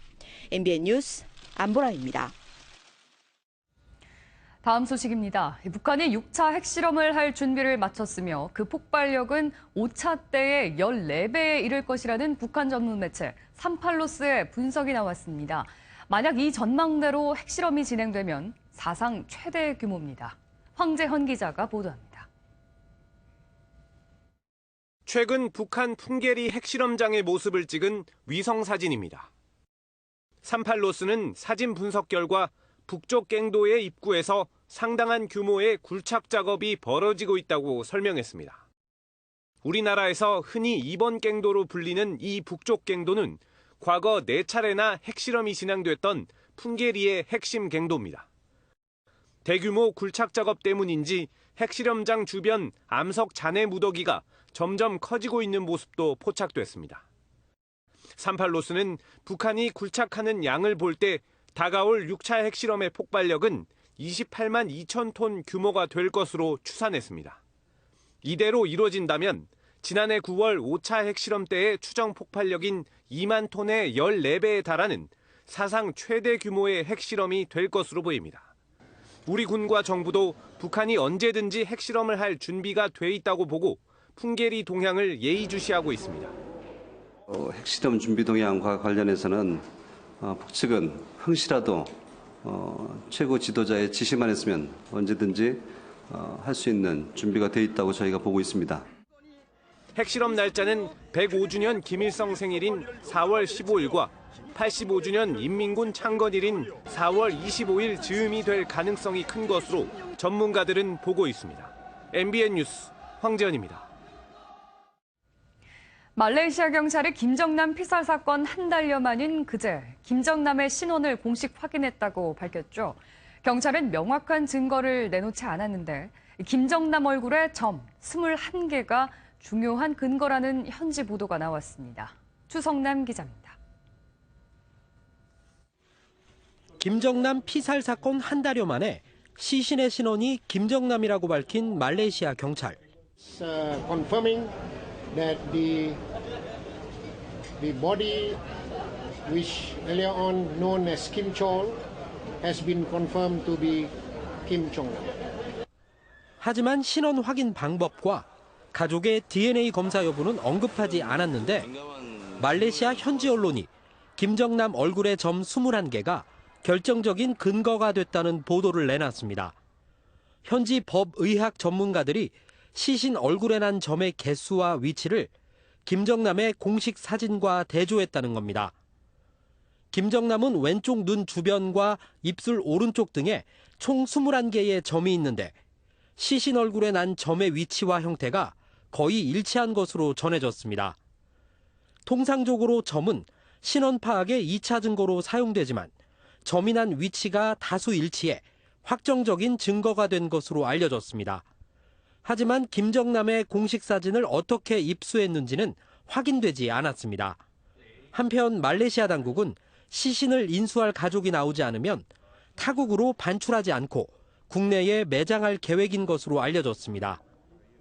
MBN 뉴스 안보라입니다. 다음 소식입니다. 북한이 6차 핵실험을 할 준비를 마쳤으며 그 폭발력은 5차 때의 14배에 이를 것이라는 북한 전문 매체 38로스의 분석이 나왔습니다. 만약 이 전망대로 핵실험이 진행되면 사상 최대 규모입니다. 황재헌 기자가 보도합니다. 최근 북한 풍계리 핵실험장의 모습을 찍은 위성 사진입니다. 38로스는 사진 분석 결과 북쪽 갱도의 입구에서 상당한 규모의 굴착 작업이 벌어지고 있다고 설명했습니다. 우리나라에서 흔히 2번 갱도로 불리는 이 북쪽 갱도는 과거 4차례나 핵실험이 진행됐던 풍계리의 핵심 갱도입니다. 대규모 굴착 작업 때문인지 핵실험장 주변 암석 잔해 무더기가 점점 커지고 있는 모습도 포착됐습니다. 38로스는 북한이 굴착하는 양을 볼 때 다가올 6차 핵실험의 폭발력은 28만 2천 톤 규모가 될 것으로 추산했습니다. 이대로 이루어진다면 지난해 9월 5차 핵실험 때의 추정 폭발력인 2만 톤의 14배에 달하는 사상 최대 규모의 핵실험이 될 것으로 보입니다. 우리 군과 정부도 북한이 언제든지 핵실험을 할 준비가 돼 있다고 보고 풍계리 동향을 예의주시하고 있습니다. 핵실험 준비 동향과 관련해서는 북측은 흥시라도 최고 지도자의 지시만 했으면 언제든지 할 수 있는 준비가 돼 있다고 저희가 보고 있습니다. 핵실험 날짜는 105주년 김일성 생일인 4월 15일과 85주년 인민군 창건일인 4월 25일 즈음이 될 가능성이 큰 것으로 전문가들은 보고 있습니다. MBN 뉴스 황재현입니다. 말레이시아 경찰이 김정남 피살 사건 한 달여 만인 그제 김정남의 신원을 공식 확인했다고 밝혔죠. 경찰은 명확한 증거를 내놓지 않았는데 김정남 얼굴에 점 21개가 중요한 근거라는 현지 보도가 나왔습니다. 추성남 기자입니다. 김정남 피살 사건 한 달여 만에 시신의 신원이 김정남이라고 밝힌 말레이시아 경찰. Confirming that the body which earlier on known as Kim Chol has been confirmed to be Kim Jong-nam. 하지만 신원 확인 방법과 가족의 DNA 검사 여부는 언급하지 않았는데 말레이시아 현지 언론이 김정남 얼굴의 점 21개가 결정적인 근거가 됐다는 보도를 내놨습니다. 현지 법의학 전문가들이 시신 얼굴에 난 점의 개수와 위치를 김정남의 공식 사진과 대조했다는 겁니다. 김정남은 왼쪽 눈 주변과 입술 오른쪽 등에 총 21개의 점이 있는데 시신 얼굴에 난 점의 위치와 형태가 거의 일치한 것으로 전해졌습니다. 통상적으로 점은 신원 파악의 2차 증거로 사용되지만 점이 난 위치가 다수 일치해 확정적인 증거가 된 것으로 알려졌습니다. 하지만 김정남의 공식 사진을 어떻게 입수했는지는 확인되지 않았습니다. 한편 말레이시아 당국은 시신을 인수할 가족이 나오지 않으면 타국으로 반출하지 않고 국내에 매장할 계획인 것으로 알려졌습니다.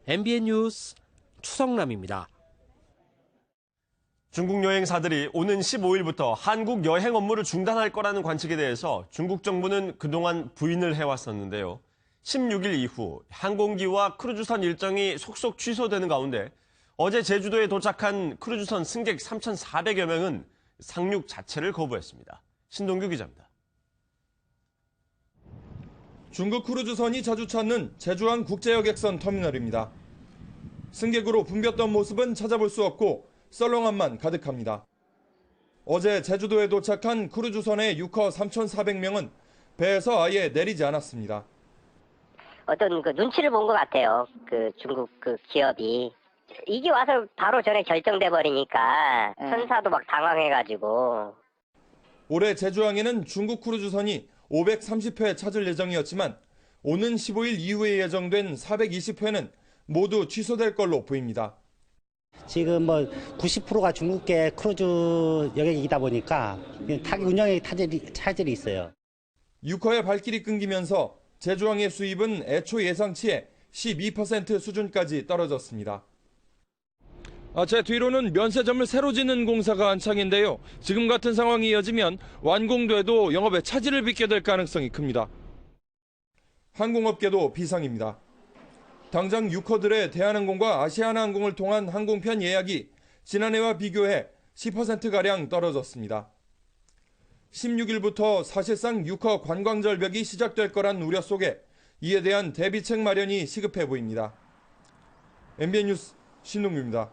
MBN 뉴스 추성남입니다. 중국 여행사들이 오는 15일부터 한국 여행 업무를 중단할 거라는 관측에 대해서 중국 정부는 그동안 부인을 해왔었는데요. 16일 이후 항공기와 크루즈선 일정이 속속 취소되는 가운데 어제 제주도에 도착한 크루즈선 승객 3,400여 명은 상륙 자체를 거부했습니다. 신동규 기자입니다. 중국 크루즈선이 자주 찾는 제주항 국제여객선 터미널입니다. 승객으로 붐볐던 모습은 찾아볼 수 없고 썰렁함만 가득합니다. 어제 제주도에 도착한 크루즈선의 유커 3,400명은 배에서 아예 내리지 않았습니다. 어떤 눈치를 본 것 같아요. 중국 기업이. 이게 와서 바로 전에 결정돼 버리니까 선사도 막 당황해가지고. 올해 제주항에는 중국 크루즈선이 530회 찾을 예정이었지만 오는 15일 이후에 예정된 420회는 모두 취소될 걸로 보입니다. 지금 90%가 중국계 크루즈 여객이다 보니까 타기 운영에 차질이 있어요. 유커의 발길이 끊기면서 제주항의 수입은 애초 예상치의 12% 수준까지 떨어졌습니다. 제 뒤로는 면세점을 새로 짓는 공사가 한창인데요. 지금 같은 상황이 이어지면 완공돼도 영업에 차질을 빚게 될 가능성이 큽니다. 항공업계도 비상입니다. 당장 유커들의 대한항공과 아시아나항공을 통한 항공편 예약이 지난해와 비교해 10%가량 떨어졌습니다. 16일부터 사실상 유커 관광절벽이 시작될 거란 우려 속에 이에 대한 대비책 마련이 시급해 보입니다. MBN 뉴스 신동규입니다.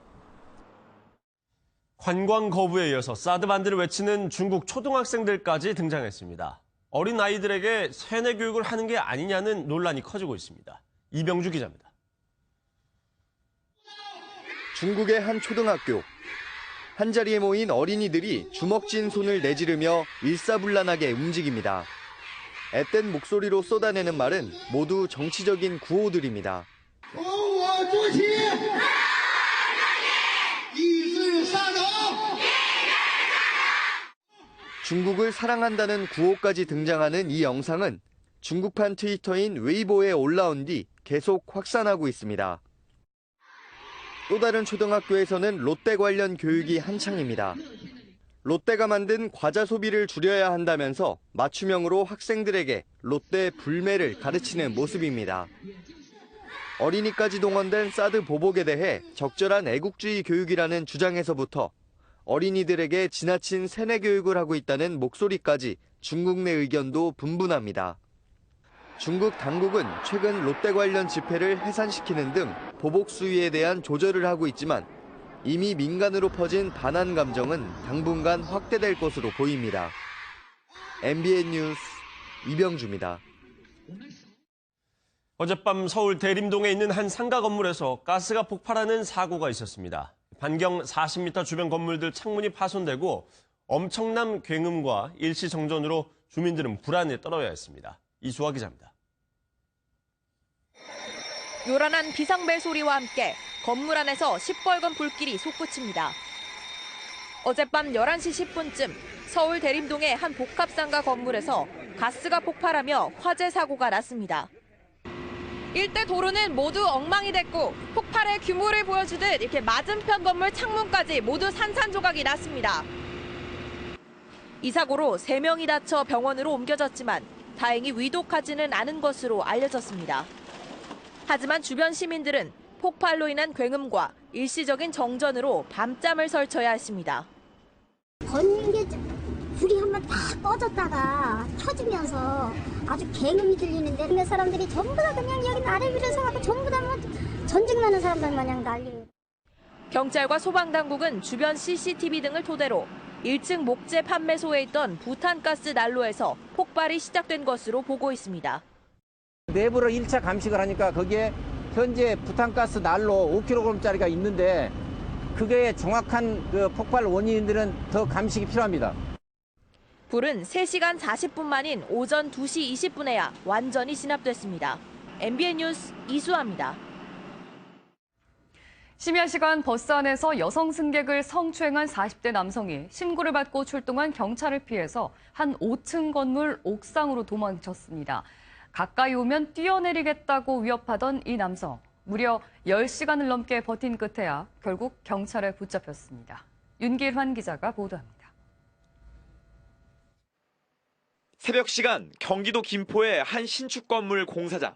관광 거부에 이어서 사드 반대를 외치는 중국 초등학생들까지 등장했습니다. 어린 아이들에게 세뇌 교육을 하는 게 아니냐는 논란이 커지고 있습니다. 이병주 기자입니다. 중국의 한 초등학교. 한자리에 모인 어린이들이 주먹진 손을 내지르며 일사불란하게 움직입니다. 앳된 목소리로 쏟아내는 말은 모두 정치적인 구호들입니다. 중국을 사랑한다는 구호까지 등장하는 이 영상은 중국판 트위터인 웨이보에 올라온 뒤 계속 확산하고 있습니다. 또 다른 초등학교에서는 롯데 관련 교육이 한창입니다. 롯데가 만든 과자 소비를 줄여야 한다면서 맞춤형으로 학생들에게 롯데 불매를 가르치는 모습입니다. 어린이까지 동원된 사드 보복에 대해 적절한 애국주의 교육이라는 주장에서부터 어린이들에게 지나친 세뇌 교육을 하고 있다는 목소리까지 중국 내 의견도 분분합니다. 중국 당국은 최근 롯데 관련 집회를 해산시키는 등 보복 수위에 대한 조절을 하고 있지만 이미 민간으로 퍼진 반한 감정은 당분간 확대될 것으로 보입니다. MBN 뉴스 이병주입니다. 어젯밤 서울 대림동에 있는 한 상가 건물에서 가스가 폭발하는 사고가 있었습니다. 반경 40m 주변 건물들 창문이 파손되고 엄청난 굉음과 일시정전으로 주민들은 불안에 떨어야 했습니다. 이수아 기자입니다. 요란한 비상벨 소리와 함께 건물 안에서 시뻘건 불길이 솟구칩니다. 어젯밤 11시 10분쯤 서울 대림동의 한 복합상가 건물에서 가스가 폭발하며 화재 사고가 났습니다. 일대 도로는 모두 엉망이 됐고 폭발의 규모를 보여주듯 이렇게 맞은편 건물 창문까지 모두 산산조각이 났습니다. 이 사고로 3명이 다쳐 병원으로 옮겨졌지만 다행히 위독하지는 않은 것으로 알려졌습니다. 하지만 주변 시민들은 폭발로 인한 굉음과 일시적인 정전으로 밤잠을 설쳐야 했습니다. 걷는 게 불이 한번 딱 꺼졌다가 켜지면서 아주 굉음이 들리는데 몇 사람들이 전부 다 그냥 여기 나를 위로 서갖고 전부 다 전쟁 나는 사람들 마냥 난리예요. 경찰과 소방당국은 주변 CCTV 등을 토대로 1층 목재 판매소에 있던 부탄가스 난로에서 폭발이 시작된 것으로 보고 있습니다. 내부를 1차 감식을 하니까 거기에 현재 부탄가스 난로 5kg짜리가 있는데 그게 정확한 그 폭발 원인들은 더 감식이 필요합니다. 불은 3시간 40분 만인 오전 2시 20분에야 완전히 진압됐습니다. MBN 뉴스 이수아입니다. 심야 시간 버스 안에서 여성 승객을 성추행한 40대 남성이 신고를 받고 출동한 경찰을 피해서 한 5층 건물 옥상으로 도망쳤습니다. 가까이 오면 뛰어내리겠다고 위협하던 이 남성. 무려 10시간을 넘게 버틴 끝에야 결국 경찰에 붙잡혔습니다. 윤길환 기자가 보도합니다. 새벽 시간 경기도 김포의 한 신축 건물 공사장.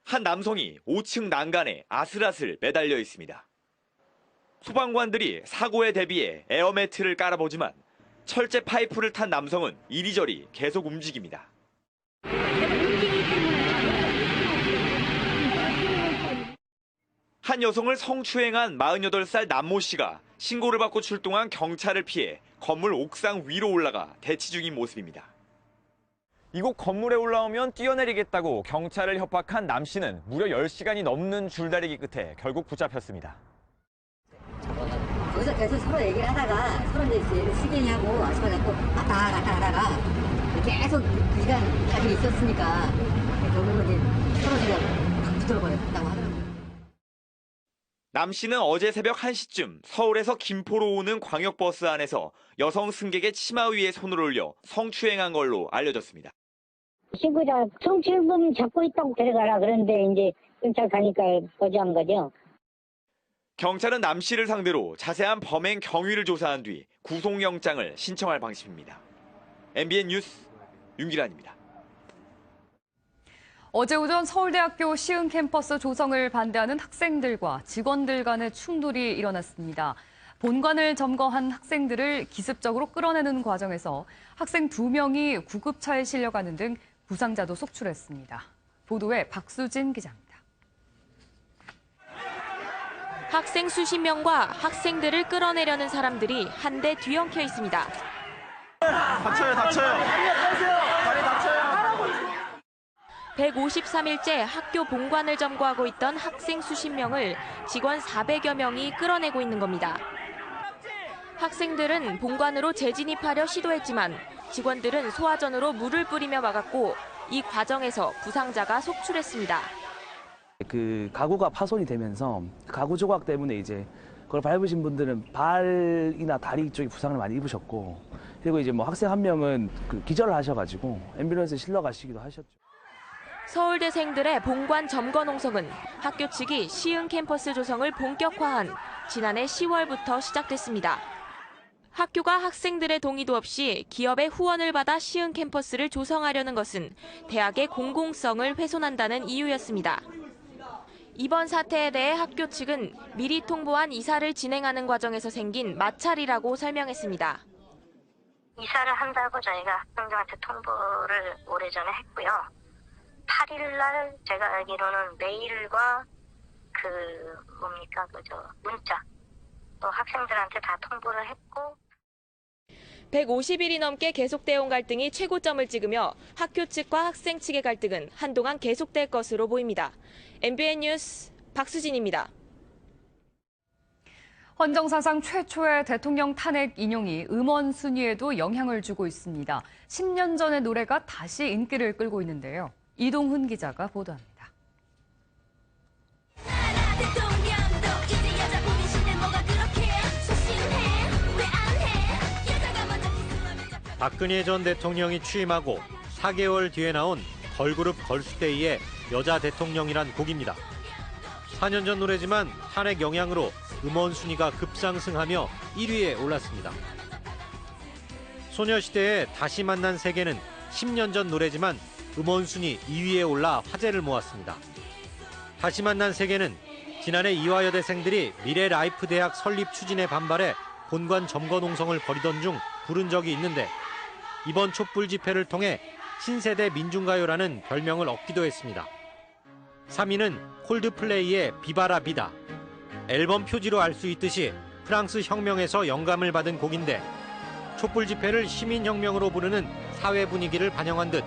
한 남성이 5층 난간에 아슬아슬 매달려 있습니다. 소방관들이 사고에 대비해 에어매트를 깔아보지만 철제 파이프를 탄 남성은 이리저리 계속 움직입니다. 한 여성을 성추행한 48살 남모 씨가 신고를 받고 출동한 경찰을 피해 건물 옥상 위로 올라가 대치 중인 모습입니다. 이곳 건물에 올라오면 뛰어내리겠다고 경찰을 협박한 남 씨는 무려 10시간이 넘는 줄다리기 끝에 결국 붙잡혔습니다. 거기서 계속 서로 얘기를 하다가 서로 이제 시경이하고 아줌마 잡고 왔다 갔다 하다가 계속 그 시간까지 있었으니까 결국은 이제 서로 지금 팍 붙어버렸다고 하더라고요. 남 씨는 어제 새벽 1시쯤 서울에서 김포로 오는 광역버스 안에서 여성 승객의 치마 위에 손을 올려 성추행한 걸로 알려졌습니다. 친구가 성추행범 잡고 있다고 데려가라 그런데 이제 경찰 가니까 거절한 거죠. 경찰은 남 씨를 상대로 자세한 범행 경위를 조사한 뒤 구속영장을 신청할 방침입니다. MBN 뉴스 윤기란입니다. 어제 오전 서울대학교 시흥 캠퍼스 조성을 반대하는 학생들과 직원들 간의 충돌이 일어났습니다. 본관을 점거한 학생들을 기습적으로 끌어내는 과정에서 학생 2명이 구급차에 실려가는 등 부상자도 속출했습니다. 보도에 박수진 기자입니다. 학생 수십 명과 학생들을 끌어내려는 사람들이 한데 뒤엉켜 있습니다. 닥쳐요. 다리 닥쳐요. 153일째 학교 본관을 점거하고 있던 학생 수십 명을 직원 400여 명이 끌어내고 있는 겁니다. 학생들은 본관으로 재진입하려 시도했지만 직원들은 소화전으로 물을 뿌리며 막았고 이 과정에서 부상자가 속출했습니다. 그 가구가 파손이 되면서 가구 조각 때문에 이제 그걸 밟으신 분들은 발이나 다리 쪽에 부상을 많이 입으셨고, 그리고 이제 뭐 학생 한 명은 그 기절을 하셔가지고 앰뷸런스에 실려 가시기도 하셨죠. 서울대생들의 본관 점거 농성은 학교 측이 시흥 캠퍼스 조성을 본격화한 지난해 10월부터 시작됐습니다. 학교가 학생들의 동의도 없이 기업의 후원을 받아 시흥 캠퍼스를 조성하려는 것은 대학의 공공성을 훼손한다는 이유였습니다. 이번 사태에 대해 학교 측은 미리 통보한 이사를 진행하는 과정에서 생긴 마찰이라고 설명했습니다. 이사를 한다고 저희가 학생들한테 통보를 오래전에 했고요. 8일 날 제가 알기로는 메일과 문자 또 학생들한테 다 통보를 했고, 150일이 넘게 계속되어 온 갈등이 최고점을 찍으며 학교 측과 학생 측의 갈등은 한동안 계속될 것으로 보입니다. MBN 뉴스 박수진입니다. 헌정사상 최초의 대통령 탄핵 인용이 음원 순위에도 영향을 주고 있습니다. 10년 전의 노래가 다시 인기를 끌고 있는데요. 이동훈 기자가 보도합니다. 박근혜 전 대통령이 취임하고 4개월 뒤에 나온 걸그룹 걸스데이의 여자 대통령이란 곡입니다. 4년 전 노래지만 탄핵 영향으로 음원 순위가 급상승하며 1위에 올랐습니다. 소녀시대의 다시 만난 세계는 10년 전 노래지만 음원 순위 2위에 올라 화제를 모았습니다. 다시 만난 세계는 지난해 이화여대생들이 미래라이프대학 설립 추진에 반발해 본관 점거 농성을 벌이던 중 부른 적이 있는데 이번 촛불 집회를 통해 신세대 민중가요라는 별명을 얻기도 했습니다. 3위는 콜드플레이의 비바라 비다. 앨범 표지로 알 수 있듯이 프랑스 혁명에서 영감을 받은 곡인데 촛불 집회를 시민혁명으로 부르는 사회 분위기를 반영한 듯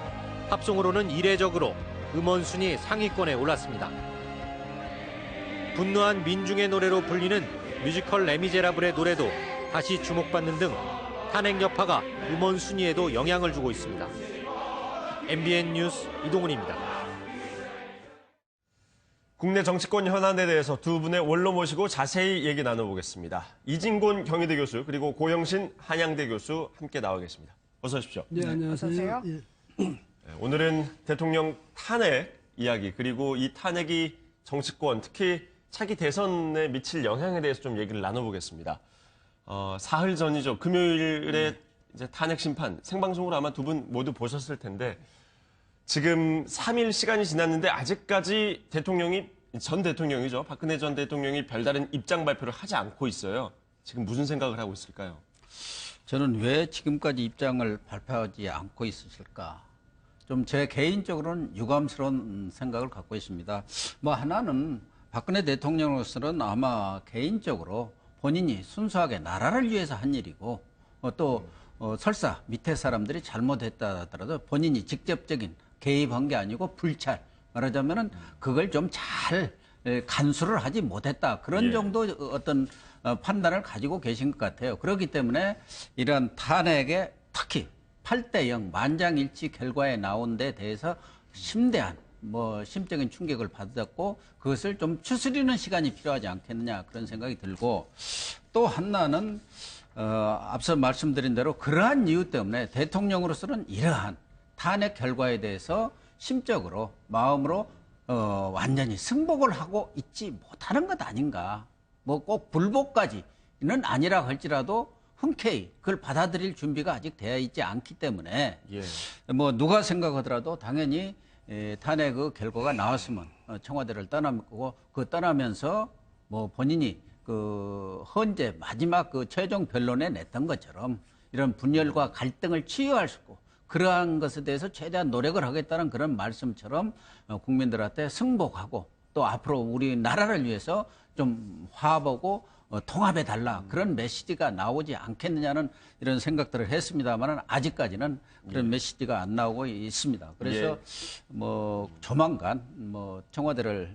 팝송으로는 이례적으로 음원 순위 상위권에 올랐습니다. 분노한 민중의 노래로 불리는 뮤지컬 레미제라블의 노래도 다시 주목받는 등 탄핵 여파가 음원 순위에도 영향을 주고 있습니다. MBN 뉴스 이동훈입니다. 국내 정치권 현안에 대해서 두 분의 원로 모시고 자세히 얘기 나눠보겠습니다. 이진곤 경희대 교수 그리고 고영신 한양대 교수 함께 나와 계십니다. 어서 오십시오. 네, 안녕하세요. 오늘은 대통령 탄핵 이야기 그리고 이 탄핵이 정치권 특히 차기 대선에 미칠 영향에 대해서 좀 얘기를 나눠보겠습니다. 사흘 전이죠. 금요일에 이제 탄핵 심판 생방송으로 아마 두 분 모두 보셨을 텐데 지금 3일 시간이 지났는데 아직까지 전 대통령이죠. 박근혜 전 대통령이 별다른 입장 발표를 하지 않고 있어요. 지금 무슨 생각을 하고 있을까요? 저는 왜 지금까지 입장을 발표하지 않고 있으실까? 좀 제 개인적으로는 유감스러운 생각을 갖고 있습니다. 뭐 하나는 박근혜 대통령으로서는 아마 개인적으로 본인이 순수하게 나라를 위해서 한 일이고 또 설사 밑에 사람들이 잘못했다 하더라도 본인이 직접적인 개입한 게 아니고 불찰 말하자면은 그걸 좀 잘 간수를 하지 못했다 그런 정도 어떤 판단을 가지고 계신 것 같아요. 그렇기 때문에 이런 탄핵에 특히 8대0 만장일치 결과에 나온 데 대해서 심대한 심적인 충격을 받았고 그것을 좀 추스리는 시간이 필요하지 않겠느냐 그런 생각이 들고 또 하나는 앞서 말씀드린 대로 그러한 이유 때문에 대통령으로서는 이러한 탄핵 결과에 대해서 심적으로 마음으로 완전히 승복을 하고 있지 못하는 것 아닌가. 꼭 불복까지는 아니라 할지라도 흔쾌히 그걸 받아들일 준비가 아직 되어 있지 않기 때문에 누가 생각하더라도 당연히 탄핵 그 결과가 나왔으면 청와대를 떠날 거고 그 떠나면서 본인이 그 헌재 마지막 그 최종 변론에 냈던 것처럼 이런 분열과 갈등을 치유할 수 있고 그러한 것에 대해서 최대한 노력을 하겠다는 그런 말씀처럼 국민들한테 승복하고 또 앞으로 우리 나라를 위해서 좀 화합하고 통합해달라 그런 메시지가 나오지 않겠느냐는 이런 생각들을 했습니다만 아직까지는 그런 메시지가 안 나오고 있습니다. 그래서 뭐 조만간 뭐 청와대를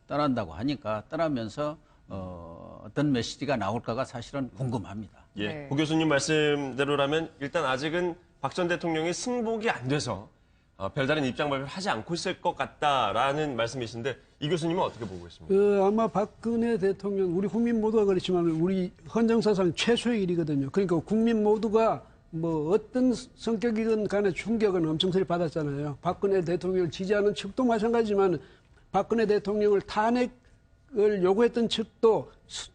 떠난다고 하니까 떠나면서 어떤 메시지가 나올까가 사실은 궁금합니다. 예, 고 교수님 말씀대로라면 일단 아직은 박 전 대통령이 승복이 안 돼서 별다른 입장 발표를 하지 않고 있을 것 같다라는 말씀이신데 이 교수님은 어떻게 보고 있습니까? 아마 박근혜 대통령, 우리 국민 모두가 그렇지만 우리 헌정사상 최초의 일이거든요. 그러니까 국민 모두가 뭐 어떤 성격이든 간에 충격은 엄청스레 받았잖아요. 박근혜 대통령을 지지하는 측도 마찬가지지만 박근혜 대통령을 탄핵을 요구했던 측도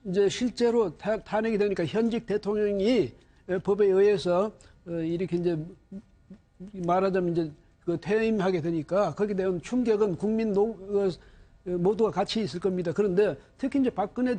이제 실제로 탄핵이 되니까 현직 대통령이 법에 의해서 이렇게 이제 말하자면 이제 퇴임하게 되니까 거기에 대한 충격은 국민 모두가 같이 있을 겁니다. 그런데 특히 이제 박근혜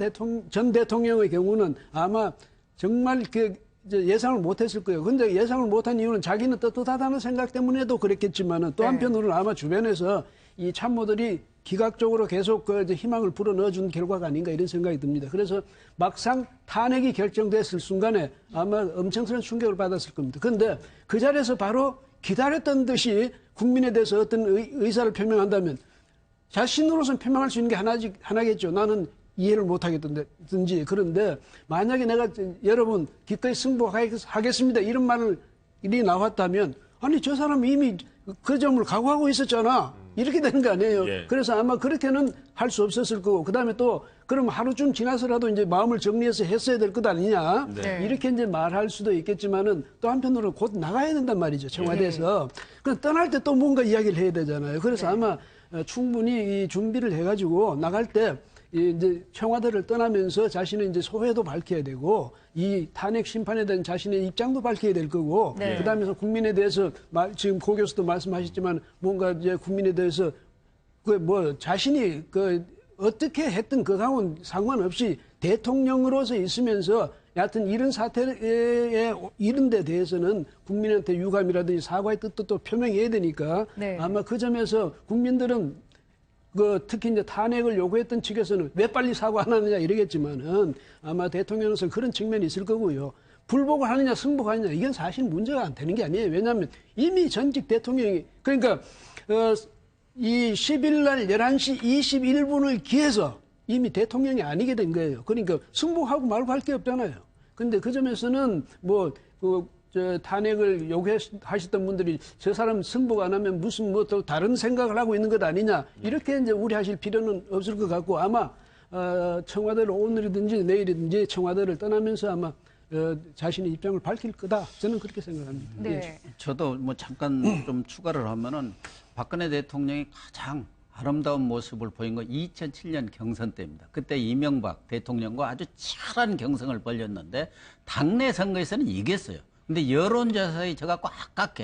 전 대통령의 경우는 아마 정말 이제 예상을 못했을 거예요. 근데 예상을 못한 이유는 자기는 떳떳하다는 생각 때문에도 그랬겠지만은 또 한편으로는 아마 주변에서 이 참모들이 기각적으로 계속 이제 희망을 불어넣어준 결과가 아닌가 이런 생각이 듭니다. 그래서 막상 탄핵이 결정됐을 순간에 아마 엄청난 충격을 받았을 겁니다. 그런데 그 자리에서 바로 기다렸던 듯이 국민에 대해서 어떤 의사를 표명한다면 자신으로서는 표명할 수 있는 게 하나겠죠. 나는 이해를 못하겠든지. 그런데 만약에 내가 여러분 기꺼이 승복하겠습니다 이런 말이 나왔다면 아니 저 사람 이미 그 점을 각오하고 있었잖아. 이렇게 되는 거 아니에요. 그래서 아마 그렇게는 할 수 없었을 거고 그다음에 또 그럼 하루쯤 지나서라도 이제 마음을 정리해서 했어야 될 것 아니냐. 이렇게 이제 말할 수도 있겠지만은 또 한편으로는 곧 나가야 된단 말이죠. 청와대에서. 그럼 떠날 때 또 뭔가 이야기를 해야 되잖아요. 그래서 아마 충분히 이 준비를 해가지고 나갈 때 이제 청와대를 떠나면서 자신의 이제 소회도 밝혀야 되고 이 탄핵 심판에 대한 자신의 입장도 밝혀야 될 거고 그다음에서 국민에 대해서 지금 고 교수도 말씀하셨지만 뭔가 이제 국민에 대해서 그 뭐 자신이 그 어떻게 했든 그거하고는 상관없이 대통령으로서 있으면서 여하튼 이런 사태에 이런 데 대해서는 국민한테 유감이라든지 사과의 뜻도 또 표명해야 되니까 아마 그 점에서 국민들은 특히 이제 탄핵을 요구했던 측에서는 왜 빨리 사과 안 하느냐 이러겠지만은 아마 대통령으로서 그런 측면이 있을 거고요. 불복을 하느냐 승복하느냐 이건 사실 문제가 안 되는 게 아니에요. 왜냐하면 이미 전직 대통령이 그러니까 이 10일 날 11시 21분을 기해서 이미 대통령이 아니게 된 거예요. 그러니까 승복하고 말고 할 게 없잖아요. 근데 그 점에서는 탄핵을 요구하셨던 분들이 저 사람 승복 안 하면 무슨 뭐 또 다른 생각을 하고 있는 것 아니냐 이렇게 이제 우려하실 필요는 없을 것 같고 아마 청와대를 오늘이든지 내일이든지 청와대를 떠나면서 아마 자신의 입장을 밝힐 거다 저는 그렇게 생각합니다. 저도 뭐 잠깐 좀 추가를 하면은 박근혜 대통령이 가장 아름다운 모습을 보인 건 2007년 경선 때입니다. 그때 이명박 대통령과 아주 치열한 경선을 벌였는데 당내 선거에서는 이겼어요. 근데 여론조사에 제가 꽉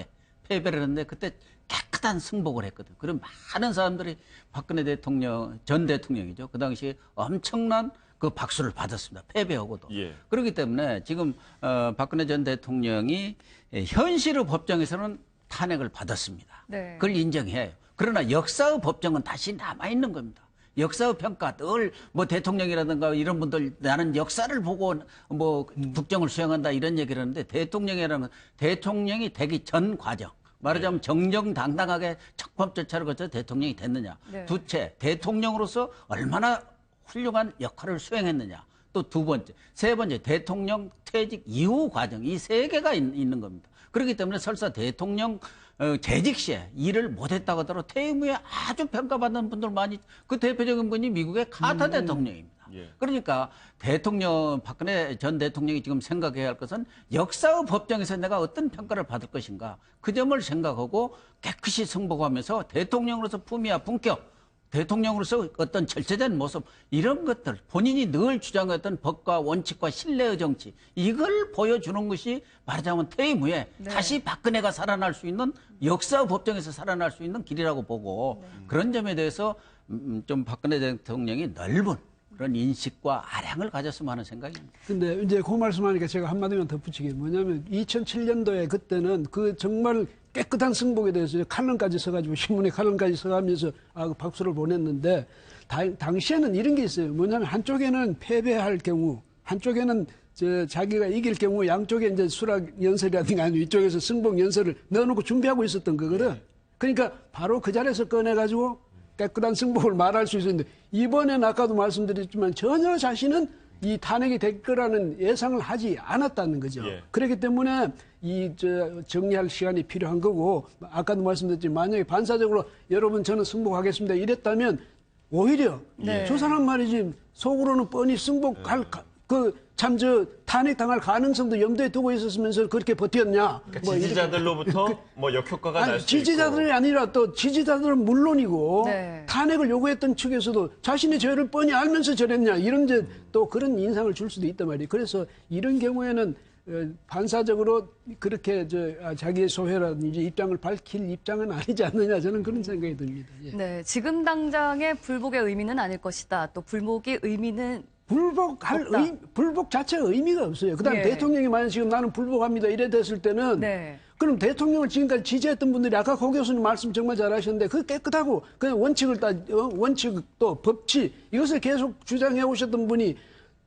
패배를 했는데 그때 깨끗한 승복을 했거든요. 그럼 많은 사람들이 박근혜 전 대통령이죠. 그 당시에 엄청난 그 박수를 받았습니다. 패배하고도. 그렇기 때문에 지금 박근혜 전 대통령이 현실의 법정에서는 탄핵을 받았습니다. 그걸 인정해요. 그러나 역사의 법정은 다시 남아있는 겁니다. 역사의 평가, 늘 뭐 대통령이라든가 이런 분들 나는 역사를 보고 뭐 국정을 수행한다 이런 얘기를 하는데 대통령이 되기 전 과정. 말하자면 정정당당하게 적법 절차를 거쳐 대통령이 됐느냐. 두째, 대통령으로서 얼마나 훌륭한 역할을 수행했느냐. 또 두 번째, 세 번째, 대통령 퇴직 이후 과정. 이 세 개가 있는 겁니다. 그렇기 때문에 설사 대통령 재직 시에 일을 못했다고 하더라도 퇴임 후에 아주 평가받는 분들 많이 그 대표적인 분이 미국의 카터 대통령입니다. 그러니까 박근혜 전 대통령이 지금 생각해야 할 것은 역사의 법정에서 내가 어떤 평가를 받을 것인가 그 점을 생각하고 깨끗이 승복하면서 대통령으로서 품위와 품격 대통령으로서 어떤 절제된 모습 이런 것들 본인이 늘 주장했던 법과 원칙과 신뢰의 정치 이걸 보여주는 것이 말하자면 퇴임 후에 다시 박근혜가 살아날 수 있는 역사의 법정에서 살아날 수 있는 길이라고 보고 그런 점에 대해서 좀 박근혜 대통령이 넓은 그런 인식과 아량을 가졌으면 하는 생각입니다. 근데 이제 그 말씀하니까 제가 한마디만 덧붙이게 뭐냐면 2007년도에 그때는 그 정말 깨끗한 승복에 대해서 칼럼까지 써가지고 신문에 칼럼까지 써가면서 박수를 보냈는데 당시에는 이런 게 있어요. 뭐냐면 한쪽에는 패배할 경우, 한쪽에는 자기가 이길 경우 양쪽에 이제 수락 연설이라든가 아니면 이쪽에서 승복 연설을 넣어놓고 준비하고 있었던 거거든. 그러니까 바로 그 자리에서 꺼내가지고 깨끗한 승복을 말할 수 있었는데 이번엔 아까도 말씀드렸지만 전혀 자신은 이 탄핵이 될 거라는 예상을 하지 않았다는 거죠. 그렇기 때문에 정리할 시간이 필요한 거고 아까도 말씀드렸지만 만약에 반사적으로 여러분 저는 승복하겠습니다 이랬다면 오히려 저 사람 말이지 속으로는 뻔히 승복할 탄핵당할 가능성도 염두에 두고 있었으면서 그렇게 버텼냐. 그러니까 지지자들로부터 역효과가 날 수 있고. 지지자들이 아니라 또 지지자들은 물론이고 탄핵을 요구했던 측에서도 자신의 죄를 뻔히 알면서 저랬냐. 이런 또 그런 인상을 줄 수도 있단 말이에요. 그래서 이런 경우에는 반사적으로 그렇게 자기의 소회라든지 입장을 밝힐 입장은 아니지 않느냐. 저는 그런 생각이 듭니다. 네, 지금 당장의 불복의 의미는 아닐 것이다. 또 불복의 의미는 불복 자체가 의미가 없어요. 그다음 대통령이 만약 지금 나는 불복합니다 이래 됐을 때는 그럼 대통령을 지금까지 지지했던 분들이 아까 고 교수님 말씀 정말 잘하셨는데 그 깨끗하고 그냥 원칙 또 법치 이것을 계속 주장해 오셨던 분이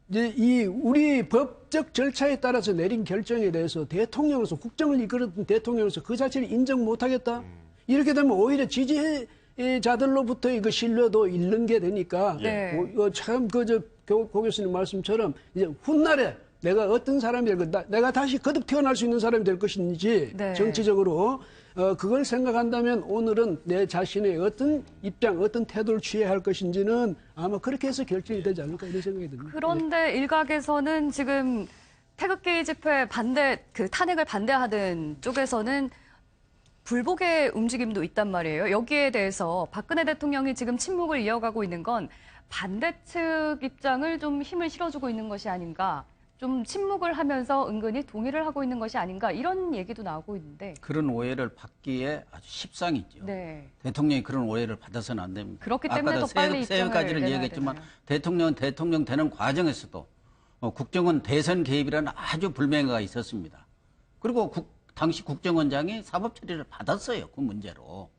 이제 우리 법적 절차에 따라서 내린 결정에 대해서 대통령으로서 국정을 이끌었던 대통령으로서 그 자체를 인정 못하겠다. 이렇게 되면 오히려 지지자들로부터 그 신뢰도 잃는 게 되니까 참 고 교수님 말씀처럼 이제 훗날에 내가 어떤 사람이 될 것, 내가 다시 거듭 태어날 수 있는 사람이 될 것인지 정치적으로 그걸 생각한다면 오늘은 내 자신의 어떤 입장, 어떤 태도를 취해야 할 것인지는 아마 그렇게 해서 결정이 되지 않을까 이런 생각이 듭니다. 그런데 일각에서는 지금 태극기 집회 탄핵을 반대하던 쪽에서는 불복의 움직임도 있단 말이에요. 여기에 대해서 박근혜 대통령이 지금 침묵을 이어가고 있는 건 반대 측 입장을 좀 힘을 실어주고 있는 것이 아닌가, 좀 침묵을 하면서 은근히 동의를 하고 있는 것이 아닌가 이런 얘기도 나오고 있는데 그런 오해를 받기에 아주 십상이죠. 대통령이 그런 오해를 받아서는 안 됩니다. 그렇기 때문에 더 빨리 세 가지를 얘기했지만 대통령은 대통령 되는 과정에서도 국정원 대선 개입이라는 아주 불명예가 있었습니다. 그리고 당시 국정원장이 사법 처리를 받았어요. 그 문제로.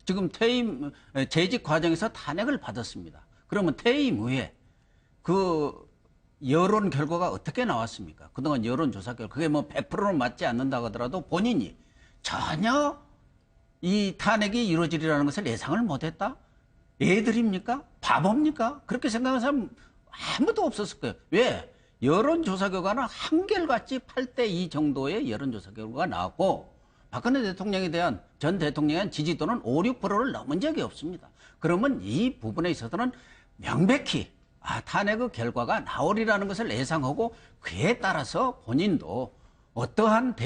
지금 재직 과정에서 탄핵을 받았습니다. 그러면 퇴임 후에 그 여론 결과가 어떻게 나왔습니까? 그동안 여론조사 결과 그게 100%는 맞지 않는다고 하더라도 본인이 전혀 이 탄핵이 이루어지리라는 것을 예상을 못했다? 애들입니까? 바보입니까? 그렇게 생각하는 사람 아무도 없었을 거예요. 왜? 여론조사 결과는 한결같이 8대2 정도의 여론조사 결과가 나왔고 박근혜 대통령에 대한 전 대통령에 대한 지지도는 5, 6%를 넘은 적이 없습니다. 그러면 이 부분에 있어서는 명백히 탄핵의 결과가 나오리라는 것을 예상하고 그에 따라서 본인도 어떠한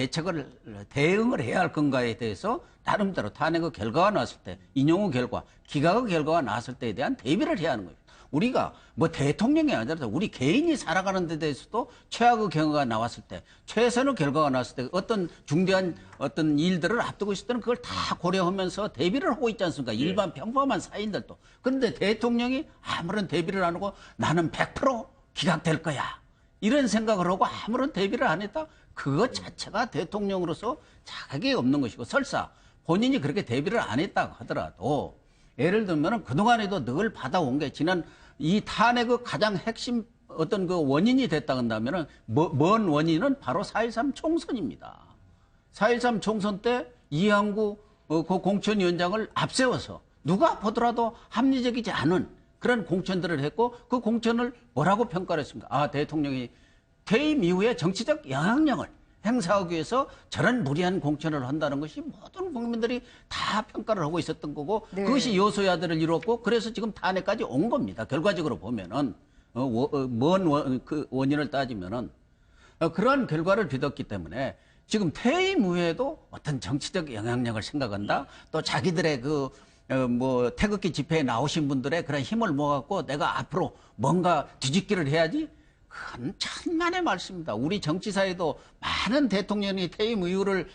대응을 해야 할 건가에 대해서 나름대로 탄핵의 결과가 나왔을 때 인용의 결과, 기각의 결과가 나왔을 때에 대한 대비를 해야 하는 거예요. 우리가 대통령이 아니라 우리 개인이 살아가는 데 대해서도 최악의 경우가 나왔을 때, 최선의 결과가 나왔을 때 어떤 중대한 어떤 일들을 앞두고 있을 때는 그걸 다 고려하면서 대비를 하고 있지 않습니까? 일반 평범한 사인들도. 그런데 대통령이 아무런 대비를 안 하고 나는 100% 기각될 거야. 이런 생각을 하고 아무런 대비를 안 했다? 그것 자체가 대통령으로서 자격이 없는 것이고 설사 본인이 그렇게 대비를 안 했다고 하더라도 예를 들면 그동안에도 늘 받아온 게 지난 이 탄핵의 가장 핵심 어떤 그 원인이 됐다 한다면은 뭔 원인은 바로 4.13 총선입니다. 4.13 총선 때 이항구 그 공천위원장을 앞세워서 누가 보더라도 합리적이지 않은 그런 공천들을 했고 그 공천을 뭐라고 평가를 했습니까? 대통령이 퇴임 이후에 정치적 영향력을 행사하기 위해서 저런 무리한 공천을 한다는 것이 모든 국민들이 다 평가를 하고 있었던 거고 그것이 여소야대를 이뤘고 그래서 지금 탄핵까지 온 겁니다. 결과적으로 보면은 그 원인을 따지면은 그러한 결과를 빚었기 때문에 지금 퇴임 후에도 어떤 정치적 영향력을 생각한다. 또 자기들의 태극기 집회에 나오신 분들의 그런 힘을 모아갖고 내가 앞으로 뭔가 뒤집기를 해야지. 그건 천만의 말씀입니다. 우리 정치사에도 많은 대통령이 퇴임 이후를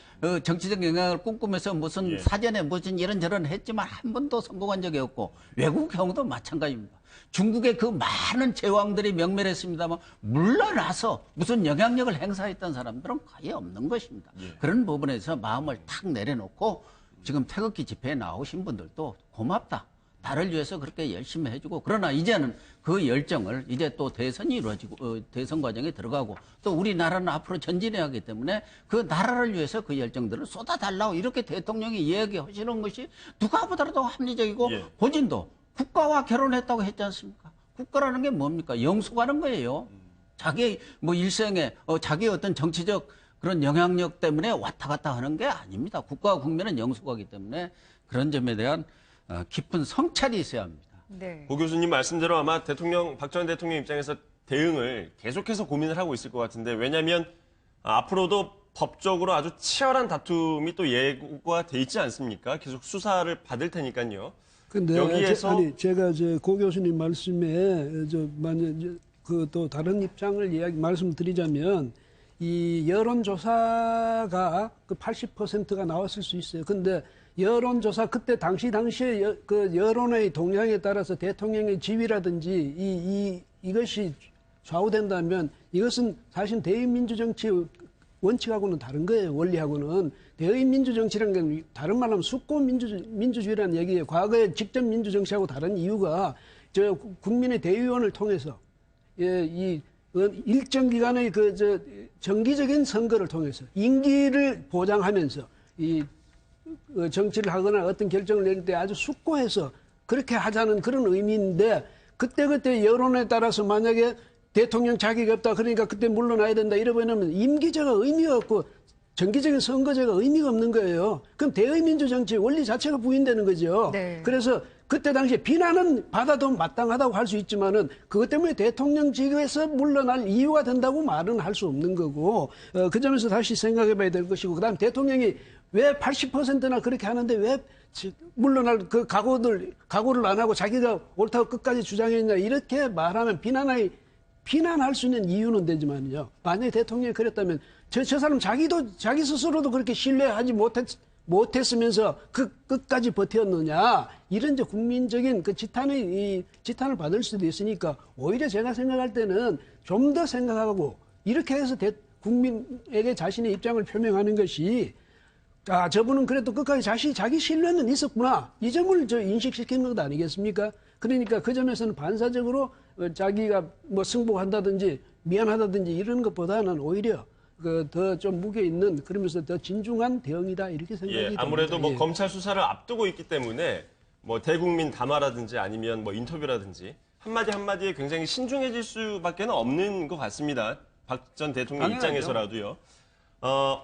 정치적 영향을 꿈꾸면서 무슨 사전에 무슨 이런저런 했지만 한 번도 성공한 적이 없고 외국 경우도 마찬가지입니다. 중국의 그 많은 제왕들이 명멸했습니다만 물러나서 무슨 영향력을 행사했던 사람들은 거의 없는 것입니다. 그런 부분에서 마음을 탁 내려놓고 지금 태극기 집회에 나오신 분들도 고맙다. 나를 위해서 그렇게 열심히 해주고 그러나 이제는 그 열정을 이제 또 대선이 이루어지고 대선 과정에 들어가고 또 우리나라는 앞으로 전진해야 하기 때문에 그 나라를 위해서 그 열정들을 쏟아달라고 이렇게 대통령이 이야기하시는 것이 누가 보더라도 합리적이고 본인도 국가와 결혼했다고 했지 않습니까? 국가라는 게 뭡니까? 영속하는 거예요. 자기 뭐 일생에 자기 어떤 정치적 그런 영향력 때문에 왔다 갔다 하는 게 아닙니다. 국가와 국민은 영속하기 때문에 그런 점에 대한 깊은 성찰이 있어야 합니다. 네. 고 교수님 말씀대로 아마 박 전 대통령 입장에서 대응을 계속해서 고민을 하고 있을 것 같은데 왜냐하면 앞으로도 법적으로 아주 치열한 다툼이 또 예고가 돼 있지 않습니까? 계속 수사를 받을 테니까요. 근데 여기에서 제가 고 교수님 말씀에 만약 또 다른 입장을 말씀드리자면 이 여론조사가 그 80%가 나왔을 수 있어요. 근데 여론조사 그때 당시에 그 여론의 동향에 따라서 대통령의 지위라든지 이것이 좌우된다면 이것은 사실 대의민주정치 원칙하고는 다른 거예요. 원리하고는. 대의민주정치라는 게 다른 말로 하면 숙고민주주의라는 얘기예요. 과거의 직접 민주정치하고 다른 이유가 국민의 대의원을 통해서 일정 기간의 정기적인 선거를 통해서 임기를 보장하면서 정치를 하거나 어떤 결정을 내릴 때 아주 숙고해서 그렇게 하자는 그런 의미인데 그때 여론에 따라서 만약에 대통령 자격이 없다 그러니까 그때 물러나야 된다 이러면 임기제가 의미가 없고 정기적인 선거제가 의미가 없는 거예요. 그럼 대의민주정치의 원리 자체가 부인되는 거죠. 네. 그래서 그때 당시에 비난은 받아도 마땅하다고 할 수 있지만은 그것 때문에 대통령직에서 물러날 이유가 된다고 말은 할 수 없는 거고 그 점에서 다시 생각해 봐야 될 것이고 그다음 대통령이 왜 80%나 그렇게 하는데 왜 물러날 그 각오를 안 하고 자기가 옳다고 끝까지 주장했냐 이렇게 말하면 비난할 수 있는 이유는 되지만요. 만약에 대통령이 그랬다면 저 사람 자기 스스로도 그렇게 신뢰하지 못했으면서 끝까지 버텼느냐 이런 국민적인 그 지탄을 받을 수도 있으니까 오히려 제가 생각할 때는 좀 더 생각하고 이렇게 해서 국민에게 자신의 입장을 표명하는 것이 저분은 그래도 끝까지 자기 신뢰는 있었구나 이 점을 인식시키는 것 아니겠습니까? 그러니까 그 점에서는 반사적으로 자기가 뭐 승복한다든지 미안하다든지 이런 것보다는 오히려 더 좀 무게 있는 그러면서 더 진중한 대응이다 이렇게 생각이 듭니다. 아무래도 뭐 검찰 수사를 앞두고 있기 때문에 뭐 대국민 담화라든지 아니면 뭐 인터뷰라든지 한마디에 굉장히 신중해질 수밖에 없는 것 같습니다. 박 전 대통령 입장에서라도요.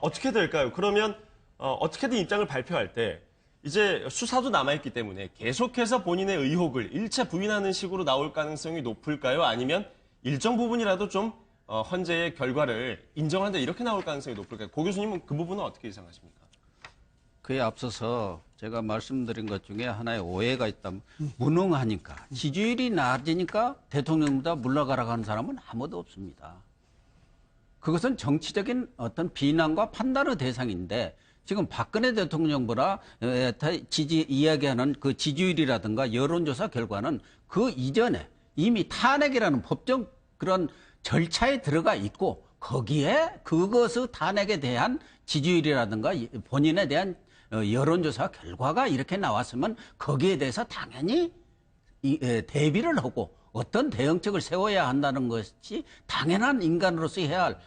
어떻게 될까요? 그러면 어떻게든 입장을 발표할 때 이제 수사도 남아있기 때문에 계속해서 본인의 의혹을 일체 부인하는 식으로 나올 가능성이 높을까요? 아니면 일정 부분이라도 좀 헌재의 결과를 인정한다 이렇게 나올 가능성이 높을까요? 고 교수님은 그 부분은 어떻게 예상하십니까? 그에 앞서서 제가 말씀드린 것 중에 하나의 오해가 있다면 무능하니까 지지율이 낮으니까 대통령보다 물러가라고 하는 사람은 아무도 없습니다. 그것은 정치적인 어떤 비난과 판단의 대상인데 지금 박근혜 대통령보다 이야기하는 그 지지율이라든가 여론조사 결과는 그 이전에 이미 탄핵이라는 법적 그런 절차에 들어가 있고 거기에 그것의 탄핵에 대한 지지율이라든가 본인에 대한 여론조사 결과가 이렇게 나왔으면 거기에 대해서 당연히 대비를 하고 어떤 대응책을 세워야 한다는 것이 당연한 인간으로서 해야 할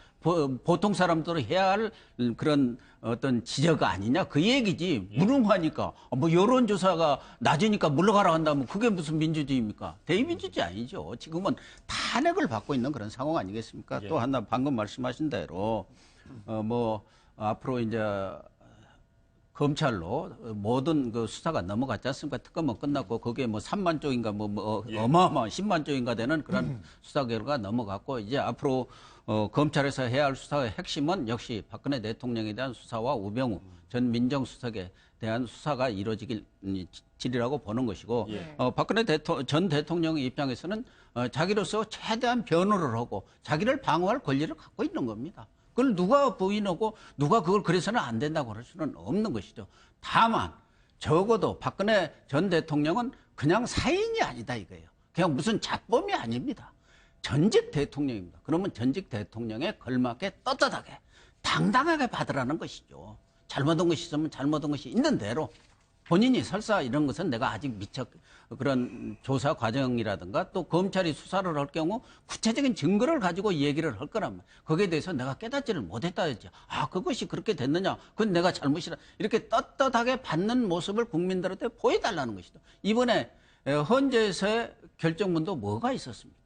보통 사람들은 해야 할 그런 어떤 지적가 아니냐 그 얘기지. 무능하니까 뭐 여론조사가 낮으니까 물러가라 한다면 그게 무슨 민주주의입니까? 대의민주주의 아니죠. 지금은 탄핵을 받고 있는 그런 상황 아니겠습니까? 또 하나 방금 말씀하신 대로 뭐 앞으로 이제 검찰로 모든 그 수사가 넘어갔지 않습니까? 특검은 끝났고 거기에 뭐 3만 쪽인가 어마어마한 10만 쪽인가 되는 그런 수사 결과가 넘어갔고 이제 앞으로 검찰에서 해야 할 수사의 핵심은 역시 박근혜 대통령에 대한 수사와 우병우 전 민정수석에 대한 수사가 이루어지리라고 보는 것이고 박근혜 전 대통령의 입장에서는 자기로서 최대한 변호를 하고 자기를 방어할 권리를 갖고 있는 겁니다. 그걸 누가 부인하고 누가 그걸 그래서는 안 된다고 할 수는 없는 것이죠. 다만 적어도 박근혜 전 대통령은 그냥 사인이 아니다 이거예요. 그냥 무슨 잡범이 아닙니다. 전직 대통령입니다. 그러면 전직 대통령에 걸맞게 떳떳하게 당당하게 받으라는 것이죠. 잘못한 것이 있으면 잘못한 것이 있는 대로 본인이 설사 이런 것은 내가 아직 미처 그런 조사 과정이라든가 또 검찰이 수사를 할 경우 구체적인 증거를 가지고 얘기를 할 거란 말이에요. 거기에 대해서 내가 깨닫지를 못했다 했지. 아, 그것이 그렇게 됐느냐? 그건 내가 잘못이라. 이렇게 떳떳하게 받는 모습을 국민들한테 보여달라는 것이다. 이번에 헌재에서의 결정문도 뭐가 있었습니까?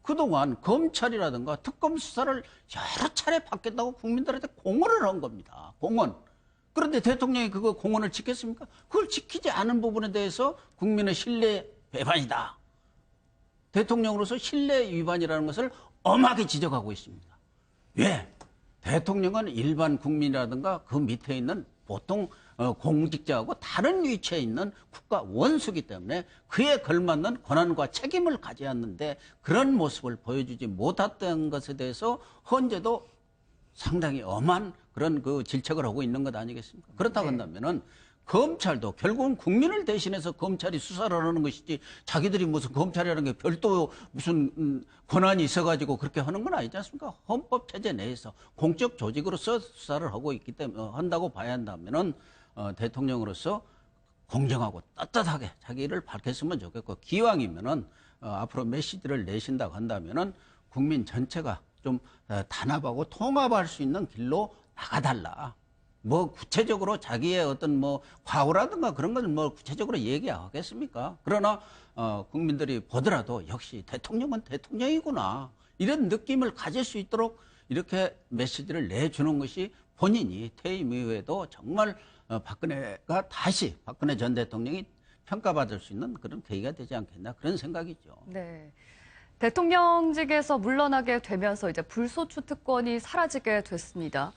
그동안 검찰이라든가 특검 수사를 여러 차례 받겠다고 국민들한테 공언을 한 겁니다. 공언. 그런데 대통령이 그거 공언을 지켰습니까? 그걸 지키지 않은 부분에 대해서 국민의 신뢰 배반이다. 대통령으로서 신뢰 위반이라는 것을 엄하게 지적하고 있습니다. 왜? 대통령은 일반 국민이라든가 그 밑에 있는 보통 공직자하고 다른 위치에 있는 국가 원수이기 때문에 그에 걸맞는 권한과 책임을 가져야 하는데 그런 모습을 보여주지 못했던 것에 대해서 헌재도 상당히 엄한 그런 그 질책을 하고 있는 것 아니겠습니까? 그렇다고 한다면은 검찰도 결국은 국민을 대신해서 검찰이 수사를 하는 것이지 자기들이 무슨 검찰이라는 게 별도 무슨 권한이 있어가지고 그렇게 하는 건 아니지 않습니까? 헌법 체제 내에서 공적 조직으로서 수사를 하고 있기 때문에 한다고 봐야 한다면은 대통령으로서 공정하고 떳떳하게 자기 일을 밝혔으면 좋겠고 기왕이면은 앞으로 메시지를 내신다고 한다면은 국민 전체가 좀 단합하고 통합할 수 있는 길로 나가달라. 뭐 구체적으로 자기의 어떤 뭐 과오라든가 그런 건 뭐 구체적으로 얘기하겠습니까? 그러나 국민들이 보더라도 역시 대통령은 대통령이구나 이런 느낌을 가질 수 있도록 이렇게 메시지를 내주는 것이 본인이 퇴임 이후에도 정말 박근혜가 다시 박근혜 전 대통령이 평가받을 수 있는 그런 계기가 되지 않겠나 그런 생각이죠. 네. 대통령직에서 물러나게 되면서 이제 불소추 특권이 사라지게 됐습니다.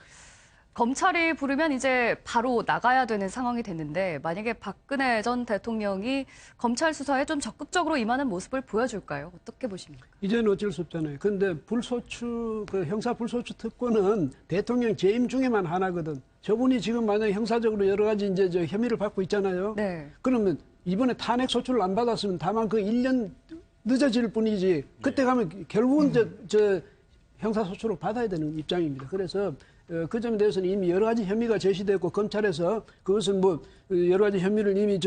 검찰이 부르면 이제 바로 나가야 되는 상황이 됐는데 만약에 박근혜 전 대통령이 검찰 수사에 좀 적극적으로 임하는 모습을 보여줄까요? 어떻게 보십니까? 이제는 어쩔 수 없잖아요. 그런데 불소추, 그 형사 불소추 특권은 대통령 재임 중에만 하나거든. 저분이 지금 만약에 형사적으로 여러 가지 이제 저 혐의를 받고 있잖아요. 네. 그러면 이번에 탄핵 소추를 안 받았으면 다만 그 1년 늦어질 뿐이지. 그때 가면 결국은 저 형사 소추를 받아야 되는 입장입니다. 그래서 그 점에 대해서는 이미 여러 가지 혐의가 제시됐고 검찰에서 그것은 뭐 여러 가지 혐의를 이미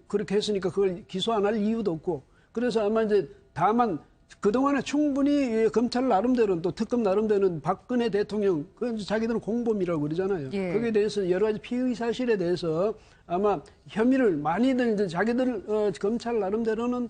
그렇게 했으니까 그걸 기소 안 할 이유도 없고 그래서 아마 이제 다만 그동안에 충분히 검찰 나름대로는 또 특검 나름대로는 박근혜 대통령 그 자기들은 공범이라고 그러잖아요. 예. 거기에 대해서 여러 가지 피의 사실에 대해서 아마 혐의를 많이들 이제 자기들 검찰 나름대로는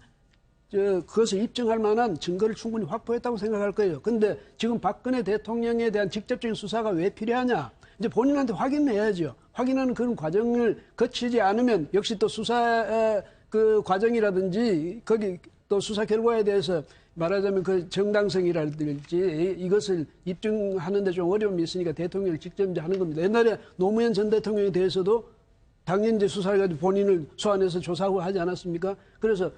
그것을 입증할 만한 증거를 충분히 확보했다고 생각할 거예요. 근데 지금 박근혜 대통령에 대한 직접적인 수사가 왜 필요하냐? 이제 본인한테 확인해야죠. 확인하는 그런 과정을 거치지 않으면 역시 또 수사 그 과정이라든지 거기 또 수사 결과에 대해서 말하자면 그 정당성이라든지 이것을 입증하는 데 좀 어려움이 있으니까 대통령을 직접 이제 하는 겁니다. 옛날에 노무현 전 대통령에 대해서도 당연히 이제 수사해가지고 본인을 소환해서 조사하고 하지 않았습니까? 그래서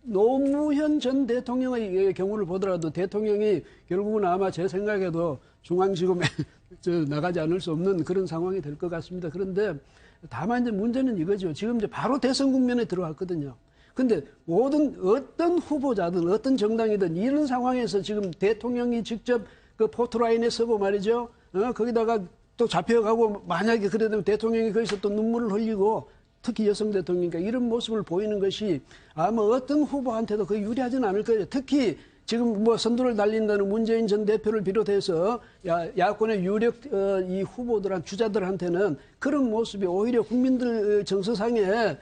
노무현 전 대통령의 경우를 보더라도 대통령이 결국은 아마 제 생각에도 중앙지검에 나가지 않을 수 없는 그런 상황이 될 것 같습니다. 그런데 다만 이제 문제는 이거죠. 지금 이제 바로 대선 국면에 들어왔거든요. 근데 모든 어떤 후보자든 어떤 정당이든 이런 상황에서 지금 대통령이 직접 그 포토라인에 서고 말이죠. 거기다가 또 잡혀가고 만약에 그래 되면 대통령이 거기서 또 눈물을 흘리고 특히 여성 대통령이니까 이런 모습을 보이는 것이 아마 어떤 후보한테도 거의 유리하지는 않을 거예요. 특히 지금 뭐 선두를 달린다는 문재인 전 대표를 비롯해서 야권의 유력 이 후보들한 주자들한테는 그런 모습이 오히려 국민들 정서상에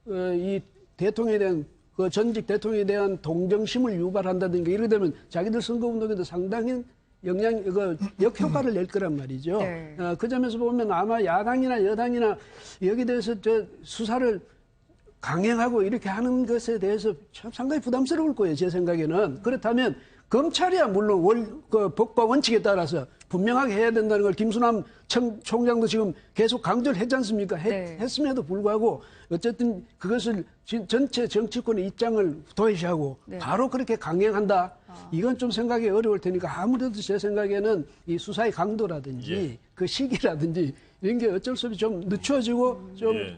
이 대통령에 대한 그 전직 대통령에 대한 동정심을 유발한다든가 이렇게 되면 자기들 선거운동에도 상당히 역효과를 낼 거란 말이죠. 네. 그 점에서 보면 아마 야당이나 여당이나 여기에 대해서 수사를 강행하고 이렇게 하는 것에 대해서 참 상당히 부담스러울 거예요. 제 생각에는. 그렇다면 검찰이야 물론 그 법과 원칙에 따라서 분명하게 해야 된다는 걸 김수남 총장도 지금 계속 강조를 했지 않습니까? 했음에도 불구하고 어쨌든 그것을 전체 정치권의 입장을 도외시하고 바로 그렇게 강행한다. 이건 좀 생각이 어려울 테니까 아무래도 제 생각에는 이 수사의 강도라든지 그 시기라든지 이런 게 어쩔 수 없이 좀 늦춰지고 좀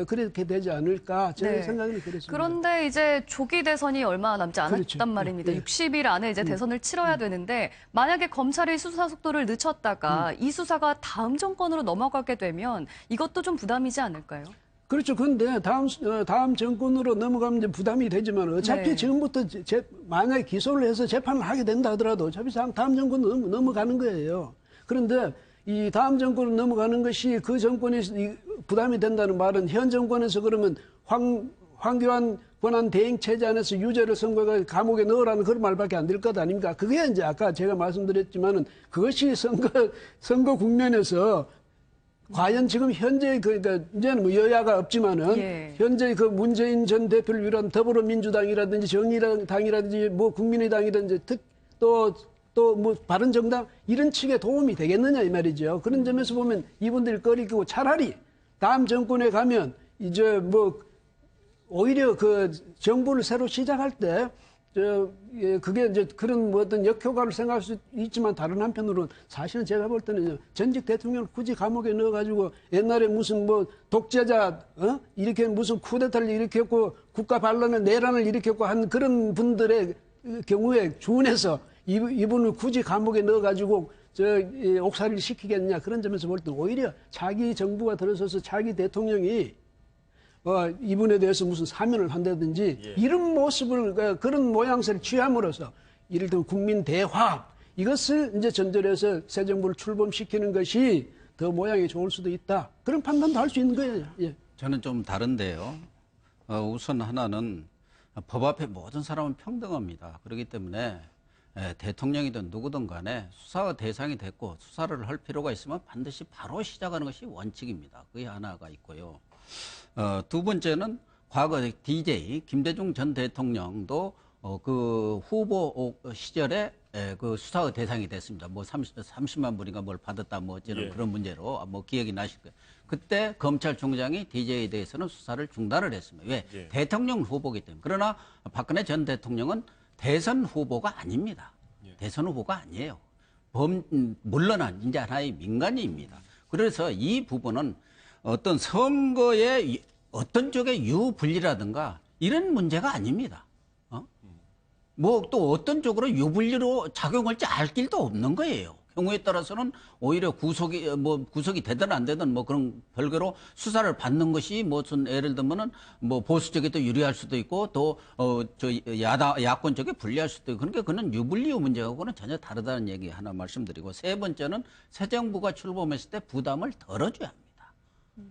그렇게 되지 않을까 제 생각은 그렇습니다. 그런데 이제 조기 대선이 얼마 남지 않았단 말입니다. 60일 안에 이제 대선을 치러야 되는데 만약에 검찰이 수사 속도를 늦췄다가 이 수사가 후보자가 다음 정권으로 넘어가게 되면 이것도 좀 부담이지 않을까요? 그렇죠. 그런데 다음 정권으로 넘어가면 이제 부담이 되지만 어차피 네. 지금부터 만약에 기소를 해서 재판을 하게 된다 하더라도 어차피 다음 정권으로 넘어가는 거예요. 그런데 이 다음 정권으로 넘어가는 것이 그 정권이 부담이 된다는 말은 현 정권에서 그러면 황교안 권한 대행 체제 안에서 유죄를 선고해 감옥에 넣으라는 그런 말밖에 안 될 것 아닙니까? 그게 이제 아까 제가 말씀드렸지만은 그것이 선거 국면에서 과연 지금 현재 그러니까 이제는 뭐 여야가 없지만은 현재 그 문재인 전 대표를 위한 더불어민주당이라든지 정의당이라든지 뭐 국민의당이라든지 또 뭐 바른정당 이런 측에 도움이 되겠느냐 이 말이죠. 그런 점에서 보면 이분들이 꺼리고 차라리 다음 정권에 가면 이제 뭐 오히려 그 정부를 새로 시작할 때 그게 이제 그런 뭐 어떤 역효과를 생각할 수 있지만 다른 한편으로는 사실은 제가 볼 때는 전직 대통령을 굳이 감옥에 넣어가지고 옛날에 무슨 뭐 독재자 이렇게 무슨 쿠데타를 일으켰고 국가 반란을 내란을 일으켰고 한 그런 분들의 경우에 준해서 이분을 굳이 감옥에 넣어가지고 옥살이를 시키겠느냐 그런 점에서 볼 때는 오히려 자기 정부가 들어서서 자기 대통령이 이분에 대해서 무슨 사면을 한다든지 이런 모습을 그런 모양새를 취함으로써 예를 들면 국민 대화 이것을 이제 전제해서 새 정부를 출범시키는 것이 더 모양이 좋을 수도 있다. 그런 판단도 할 수 있는 거예요. 예. 저는 좀 다른데요. 우선 하나는 법 앞에 모든 사람은 평등합니다. 그렇기 때문에 대통령이든 누구든 간에 수사 대상이 됐고 수사를 할 필요가 있으면 반드시 바로 시작하는 것이 원칙입니다. 그게 하나가 있고요. 두 번째는 과거 DJ 김대중 전 대통령도 그 후보 시절에 그 수사의 대상이 됐습니다. 뭐 30만 불인가 뭘 받았다 뭐 어쩌는 그런 문제로 뭐 기억이 나실 거예요. 그때 검찰총장이 DJ에 대해서는 수사를 중단을 했습니다. 왜? 대통령 후보이기 때문에. 그러나 박근혜 전 대통령은 대선 후보가 아닙니다. 대선 후보가 아니에요. 물러난 이제 하나의 민간인입니다. 그래서 이 부분은 어떤 선거의 어떤 쪽의 유불리라든가 이런 문제가 아닙니다. 뭐 또 어떤 쪽으로 유불리로 작용할지 알 길도 없는 거예요. 경우에 따라서는 오히려 구속이 되든 안 되든 뭐 그런 별개로 수사를 받는 것이 무슨 예를 들면은 뭐 보수 쪽에 또 유리할 수도 있고 또 야권 쪽에 불리할 수도 있고 그러니까 그는 유불리 문제하고는 전혀 다르다는 얘기 하나 말씀드리고 세 번째는 새 정부가 출범했을 때 부담을 덜어줘야 합니다.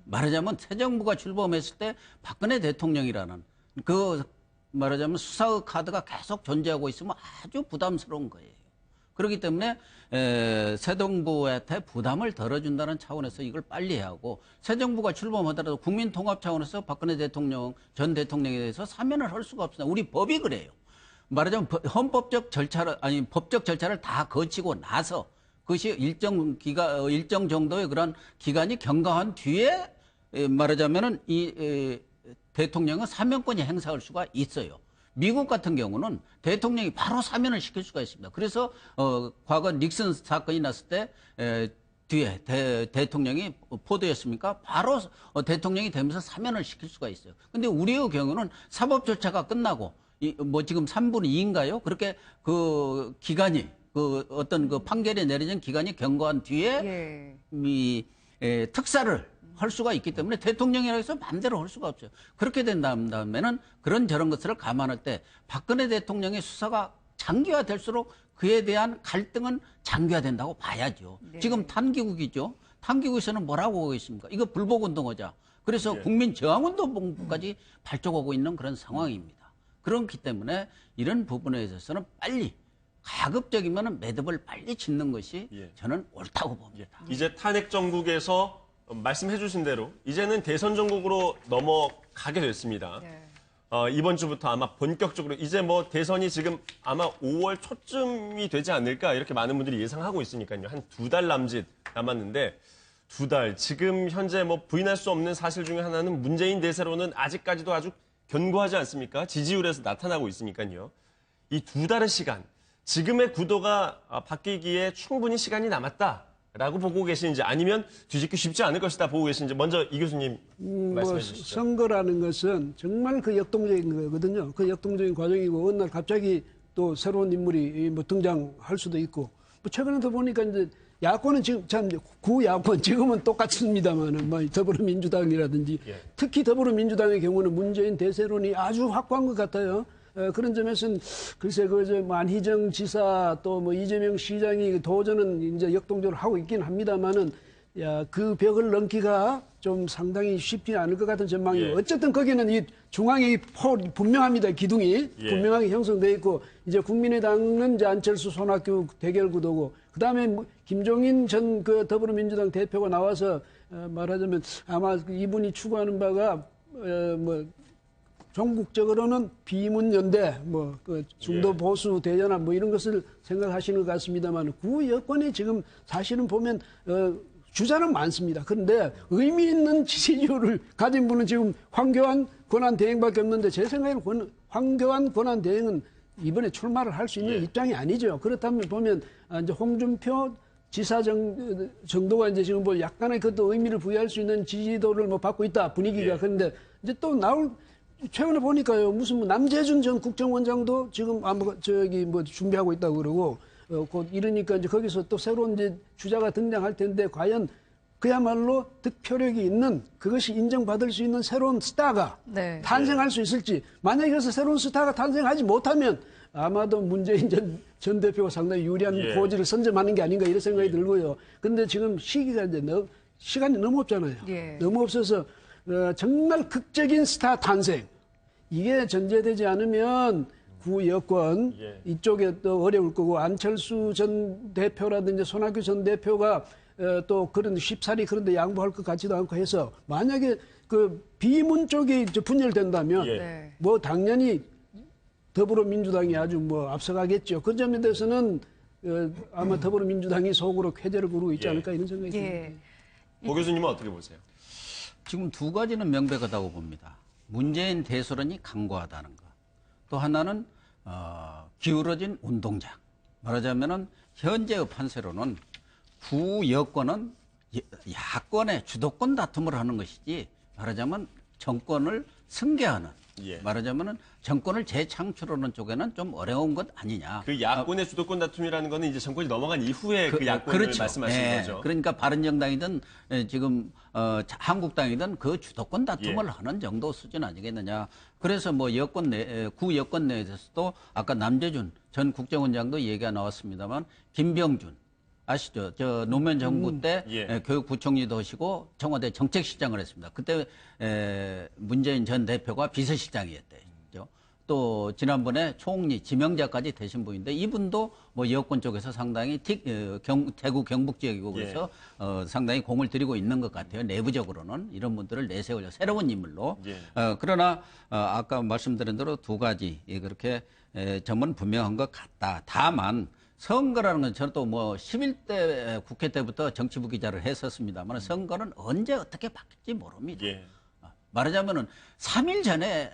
말하자면 새 정부가 출범했을 때 박근혜 대통령이라는 그 말하자면 수사의 카드가 계속 존재하고 있으면 아주 부담스러운 거예요. 그렇기 때문에 새 정부한테 부담을 덜어준다는 차원에서 이걸 빨리 해야 하고 새 정부가 출범하더라도 국민 통합 차원에서 박근혜 대통령 전 대통령에 대해서 사면을 할 수가 없습니다. 우리 법이 그래요. 말하자면 헌법적 절차를 법적 절차를 다 거치고 나서 그것이 일정 정도의 그런 기간이 경과한 뒤에 말하자면은 이 대통령은 사면권이 행사할 수가 있어요. 미국 같은 경우는 대통령이 바로 사면을 시킬 수가 있습니다. 그래서 과거 닉슨 사건이 났을 때 뒤에 대통령이 포도였습니까? 바로 대통령이 되면서 사면을 시킬 수가 있어요. 근데 우리의 경우는 사법 절차가 끝나고 뭐 지금 3분의 2인가요? 그렇게 그 기간이 그 어떤 그 판결이 내려진 기간이 경과한 뒤에 이 특사를 할 수가 있기 때문에 대통령이라고 해서 마음대로 할 수가 없어요. 그렇게 된다면은 그런 저런 것을 감안할 때 박근혜 대통령의 수사가 장기화될수록 그에 대한 갈등은 장기화된다고 봐야죠. 지금 탄기국이죠. 탄기국에서는 뭐라고 하고 있습니까? 이거 불복운동하자. 그래서 국민저항운동까지 발족하고 있는 그런 상황입니다. 그렇기 때문에 이런 부분에 있어서는 빨리 가급적이면 매듭을 빨리 짓는 것이 저는 옳다고 봅니다. 이제 탄핵 정국에서 말씀해 주신 대로 이제는 대선 전국으로 넘어가게 됐습니다. 이번 주부터 아마 본격적으로 이제 뭐 대선이 지금 아마 5월 초쯤이 되지 않을까 이렇게 많은 분들이 예상하고 있으니까요. 한 2달 남짓 남았는데 2달 지금 현재 뭐 부인할 수 없는 사실 중에 하나는 문재인 대세로는 아직까지도 아주 견고하지 않습니까? 지지율에서 나타나고 있으니까요. 이 2달의 시간 지금의 구도가 바뀌기에 충분히 시간이 남았다라고 보고 계신지 아니면 뒤집기 쉽지 않을 것이다 보고 계신지 먼저 이 교수님 말씀해 주시죠. 선거라는 것은 정말 그 역동적인 거거든요. 그 역동적인 과정이고 어느 날 갑자기 또 새로운 인물이 뭐 등장할 수도 있고 뭐 최근에도 보니까 이제 야권은 지금 참 구야권 지금은 똑같습니다만은 뭐 더불어민주당이라든지 특히 더불어민주당의 경우는 문재인 대세론이 아주 확고한 것 같아요. 그런 점에서는 글쎄 뭐 안희정 지사 또 뭐 이재명 시장이 도전은 이제 역동적으로 하고 있긴 합니다만은 그 벽을 넘기가 좀 상당히 쉽지 않을 것 같은 전망이에요. 어쨌든 거기는 이 중앙이 분명합니다. 기둥이 분명하게 형성돼 있고 이제 국민의당은 이제 안철수 손학규 대결 구도고 그다음에 뭐 김종인 전 그 더불어민주당 대표가 나와서 말하자면 아마 이분이 추구하는 바가 뭐 전국적으로는 비문연대, 뭐 그 중도 보수 대연합 뭐 이런 것을 생각하시는 것 같습니다만 구여권에 지금 사실은 보면 주자는 많습니다. 그런데 의미 있는 지지율을 가진 분은 지금 황교안 권한대행밖에 없는데 제 생각에는 황교안 권한대행은 이번에 출마를 할 수 있는 입장이 아니죠. 그렇다면 보면 이제 홍준표 지사 정도가 이제 지금 뭐 약간의 그것도 의미를 부여할 수 있는 지지도를 뭐 받고 있다 분위기가. 그런데 이제 또 나올 최근에 보니까요 무슨 뭐 남재준 전 국정원장도 지금 뭐 준비하고 있다고 그러고 곧 이러니까 이제 거기서 또 새로운 이제 주자가 등장할 텐데 과연 그야말로 득표력이 있는 그것이 인정받을 수 있는 새로운 스타가 탄생할 수 있을지. 만약에 그래서 새로운 스타가 탄생하지 못하면 아마도 문재인 전 대표가 상당히 유리한 고지를 선점하는 게 아닌가 이런 생각이 들고요. 근데 지금 시기가 이제 시간이 너무 없잖아요. 너무 없어서 정말 극적인 스타 탄생 이게 전제되지 않으면 구여권 이쪽에 또 어려울 거고 안철수 전 대표라든지 손학규 전 대표가 또 그런 쉽사리 그런데 양보할 것 같지도 않고 해서 만약에 그 비문 쪽이 분열된다면 뭐 당연히 더불어민주당이 아주 뭐 앞서가겠죠. 그 점에 대해서는 아마 더불어민주당이 속으로 쾌재를 부르고 있지 않을까 이런 생각이 듭니다. 보 교수님은 어떻게 보세요? 지금 두 가지는 명백하다고 봅니다. 문재인 대소론이 강고하다는 것. 또 하나는 기울어진 운동장. 말하자면은 현재의 판세로는 구여권은 야권의 주도권 다툼을 하는 것이지 말하자면 정권을 승계하는 말하자면은 정권을 재창출하는 쪽에는 좀 어려운 것 아니냐. 그 야권의 주도권 다툼이라는 거는 이제 정권이 넘어간 이후에 그 야권을 그렇죠. 말씀하시는 거죠. 그러니까 바른정당이든 지금 한국당이든 그 주도권 다툼을 하는 정도 수준 아니겠느냐. 그래서 뭐 구여권 내에서도 아까 남재준 전 국정원장도 얘기가 나왔습니다만 김병준 아시죠? 저 노무현 정부 때 교육부총리도 하시고 청와대 정책실장을 했습니다. 그때 문재인 전 대표가 비서실장이었대요. 또 지난번에 총리 지명자까지 되신 분인데 이분도 뭐 여권 쪽에서 상당히 대구 경북 지역이고 그래서 상당히 공을 들이고 있는 것 같아요. 내부적으로는 이런 분들을 내세우려 새로운 인물로. 그러나 아까 말씀드린 대로 두 가지 그렇게 점은 분명한 것 같다. 다만 선거라는 건 저도 뭐 11대 국회 때부터 정치부 기자를 했었습니다만 선거는 언제 어떻게 바뀔지 모릅니다. 말하자면은 3일 전에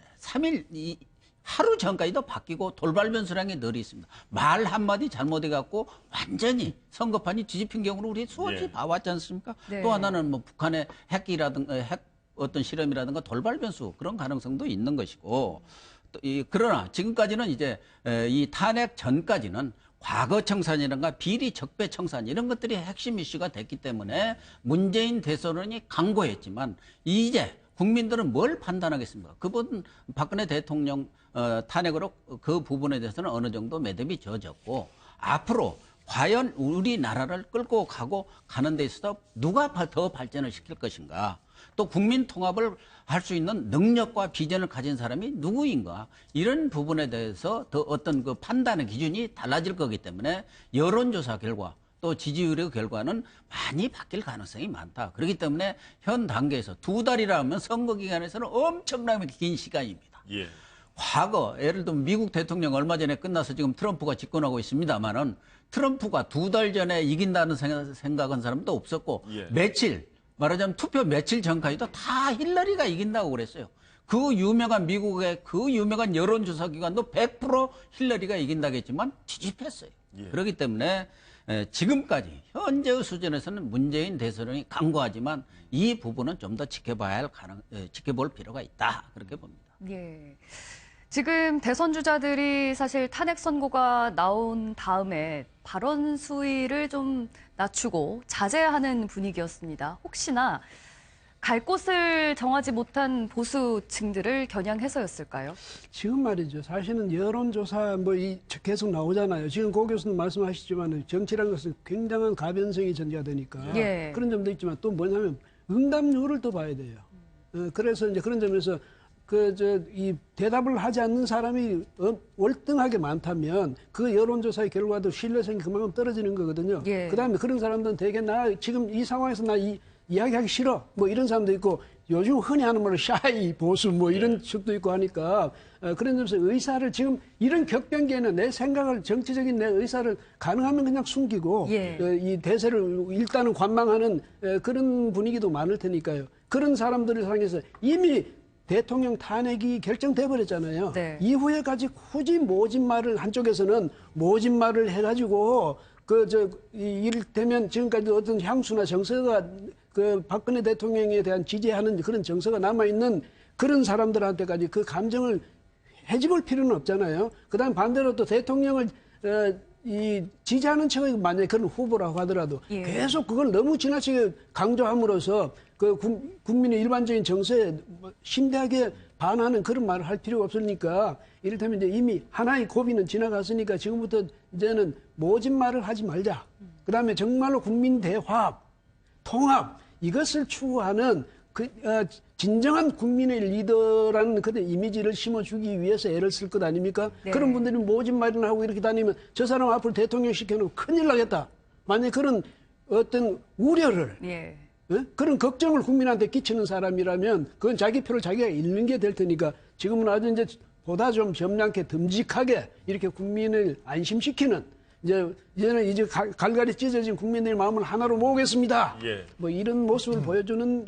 하루 전까지도 바뀌고 돌발 변수라는 게 늘 있습니다. 말 한마디 잘못해갖고 완전히 선거판이 뒤집힌 경우를 우리 수없이 봐왔지 않습니까? 또 하나는 뭐 북한의 핵 어떤 실험이라든가 돌발 변수 그런 가능성도 있는 것이고 그러나 지금까지는 이제 이 탄핵 전까지는 과거 청산이라든가 비리 적폐 청산 이런 것들이 핵심 이슈가 됐기 때문에 문재인 대선론이 강고했지만 이제 국민들은 뭘 판단하겠습니까? 그분 박근혜 대통령 탄핵으로 그 부분에 대해서는 어느 정도 매듭이 져졌고 앞으로 과연 우리나라를 끌고 가는 데 있어서 누가 더 발전을 시킬 것인가? 또 국민 통합을 할 수 있는 능력과 비전을 가진 사람이 누구인가? 이런 부분에 대해서 더 어떤 그 판단의 기준이 달라질 거기 때문에 여론조사 결과 또 지지율의 결과는 많이 바뀔 가능성이 많다. 그렇기 때문에 현 단계에서 2달이라 하면 선거 기간에서는 엄청나게 긴 시간입니다. 과거 예를 들면 미국 대통령 얼마 전에 끝나서 지금 트럼프가 집권하고 있습니다만은 트럼프가 2달 전에 이긴다는 생각한 사람도 없었고 며칠 말하자면 투표 며칠 전까지도 다 힐러리가 이긴다고 그랬어요. 그 유명한 미국의 그 유명한 여론조사 기관도 100% 힐러리가 이긴다겠지만 뒤집혔어요. 그렇기 때문에 지금까지 현재의 수준에서는 문재인 대선이 강고하지만 이 부분은 좀 더 지켜볼 필요가 있다. 그렇게 봅니다. 지금 대선 주자들이 사실 탄핵 선고가 나온 다음에 발언 수위를 좀 낮추고 자제하는 분위기였습니다. 혹시나 갈 곳을 정하지 못한 보수층들을 겨냥해서였을까요? 지금 말이죠. 사실은 여론조사 계속 나오잖아요. 지금 고 교수님 말씀하시지만 정치라는 것은 굉장한 가변성이 전제가 되니까 예. 그런 점도 있지만 또 뭐냐면 응답률을 또 봐야 돼요. 그래서 이제 그런 점에서 이 대답을 하지 않는 사람이 월등하게 많다면 그 여론조사의 결과도 신뢰성이 그만큼 떨어지는 거거든요. 예. 그다음에 그런 사람들은 되게 나 지금 이 상황에서 이야기하기 싫어 뭐 이런 사람도 있고 요즘 흔히 하는 말로 샤이 보수 뭐 이런 측도 있고 하니까 그런 점에서 의사를 지금 이런 격변기에는 내 생각을 정치적인 내 의사를 가능하면 그냥 숨기고 이 대세를 일단은 관망하는 그런 분위기도 많을 테니까요. 그런 사람들을 향해서 이미 대통령 탄핵이 결정돼 버렸잖아요. 네. 이후에까지 굳이 모진말을 한쪽에서는 모진말을 해가지고 이를테면 지금까지 어떤 향수나 정서가 박근혜 대통령에 대한 지지하는 그런 정서가 남아있는 그런 사람들한테까지 그 감정을 해집을 필요는 없잖아요. 그다음 반대로 또 대통령을 지지하는 척이 만약에 그런 후보라고 하더라도 계속 그걸 너무 지나치게 강조함으로써 국민의 일반적인 정서에 심대하게 반하는 그런 말을 할 필요가 없으니까 이를테면 이제 이미 하나의 고비는 지나갔으니까 지금부터 이제는 모진 말을 하지 말자. 그다음에 정말로 국민 대화합, 통합 이것을 추구하는 진정한 국민의 리더라는 그런 이미지를 심어주기 위해서 애를 쓸 것 아닙니까? 네. 그런 분들이 모진 말이나 하고 이렇게 다니면 저 사람 앞으로 대통령 시켜놓고 큰일 나겠다. 만약에 그런 어떤 우려를 그런 걱정을 국민한테 끼치는 사람이라면 그건 자기 표를 자기가 잃는 게 될 테니까 지금은 아주 이제 보다 좀 점잖게 듬직하게 이렇게 국민을 안심시키는 이제는 이제 갈갈이 찢어진 국민들의 마음을 하나로 모으겠습니다. 뭐 이런 모습을 보여주는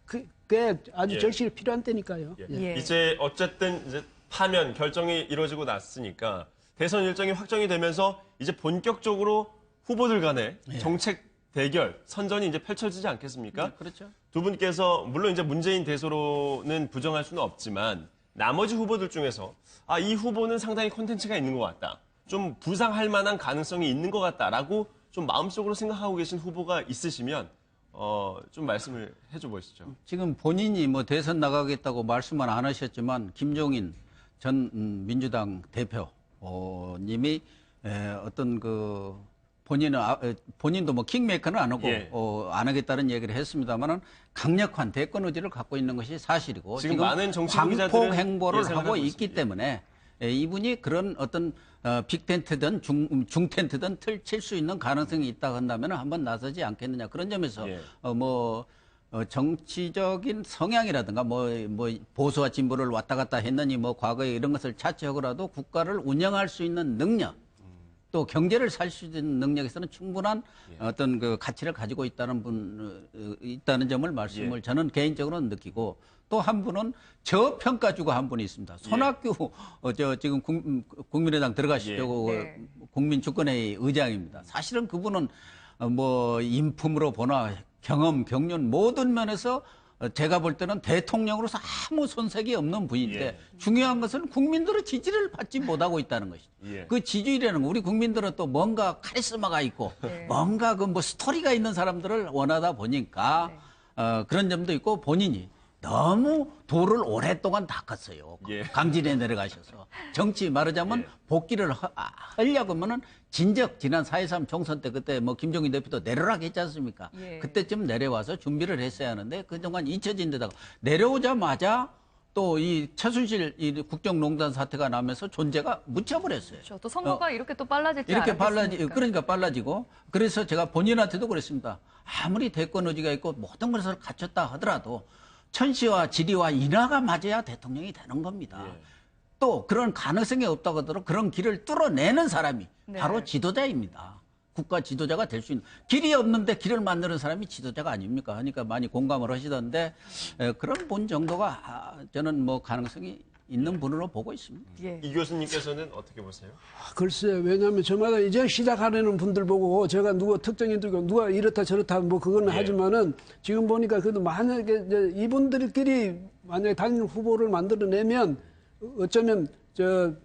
그게 아주 절실히 필요한 때니까요. 이제 어쨌든 이제 파면 결정이 이루어지고 났으니까 대선 일정이 확정이 되면서 이제 본격적으로 후보들 간의 정책 대결, 선전이 이제 펼쳐지지 않겠습니까? 그렇죠. 두 분께서 물론 이제 문재인 대소로는 부정할 수는 없지만 나머지 후보들 중에서 이 후보는 상당히 콘텐츠가 있는 것 같다. 좀 부상할 만한 가능성이 있는 것 같다라고 좀 마음속으로 생각하고 계신 후보가 있으시면 좀 말씀을 해줘 보시죠. 지금 본인이 뭐 대선 나가겠다고 말씀은 안 하셨지만 김종인 전 민주당 대표님이 어떤 본인도 뭐 킹메이커는 안 하고 안 하겠다는 얘기를 했습니다만은 강력한 대권 의지를 갖고 있는 것이 사실이고 지금 많은 정치 광폭 행보를 하고 있기 때문에 이분이 그런 어떤 빅텐트든 중텐트든 틀 칠 수 있는 가능성이 있다 한다면 한번 나서지 않겠느냐 그런 점에서 정치적인 성향이라든가 뭐 보수와 진보를 왔다 갔다 했느니 뭐 과거에 이런 것을 차치하고라도 국가를 운영할 수 있는 능력 또 경제를 살 수 있는 능력에서는 충분한 어떤 가치를 가지고 있다는 점을 말씀을 저는 개인적으로는 느끼고 또 한 분은 저평가주가 한 분이 있습니다. 손학규 지금 국민의당 들어가시려고 국민주권회의 의장입니다. 사실은 그분은 뭐 인품으로 보나 경험, 경륜 모든 면에서 제가 볼 때는 대통령으로서 아무 손색이 없는 분인데 중요한 것은 국민들의 지지를 받지 못하고 있다는 것이죠. 그 지지율이라는 거 우리 국민들은 또 뭔가 카리스마가 있고 뭔가 스토리가 있는 사람들을 원하다 보니까 그런 점도 있고 본인이 너무 도를 오랫동안 닦았어요. 강진에 내려가셔서. 정치 말하자면 복귀를 하려고 하면은 지난 4.13 총선 때 그때 뭐 김종인 대표도 내려라고 했지 않습니까? 그때쯤 내려와서 준비를 했어야 하는데 그동안 잊혀진 데다가 내려오자마자 또 이 최순실 국정농단 사태가 나면서 존재가 묻혀버렸어요. 그렇죠. 또 선거가 이렇게 또 빨라질지 이렇게 않았겠습니까? 그러니까 빨라지고 그래서 제가 본인한테도 그랬습니다. 아무리 대권 의지가 있고 모든 것을 갖췄다 하더라도 천시와 지리와 인하가 맞아야 대통령이 되는 겁니다. 또 그런 가능성이 없다고 하더라도 그런 길을 뚫어내는 사람이 바로 지도자입니다. 국가 지도자가 될 수 있는 길이 없는데 길을 만드는 사람이 지도자가 아닙니까? 하니까 많이 공감을 하시던데 그런 분 정도가 저는 뭐 가능성이 있는 분으로 보고 있습니다. 이 교수님께서는 어떻게 보세요? 글쎄, 왜냐하면 저마다 이제 시작하려는 분들 보고 제가 특정인 누가 이렇다 저렇다 뭐 그거는 하지만은 지금 보니까 그래도 만약에 이제 이분들끼리 만약에 단일 후보를 만들어내면 어쩌면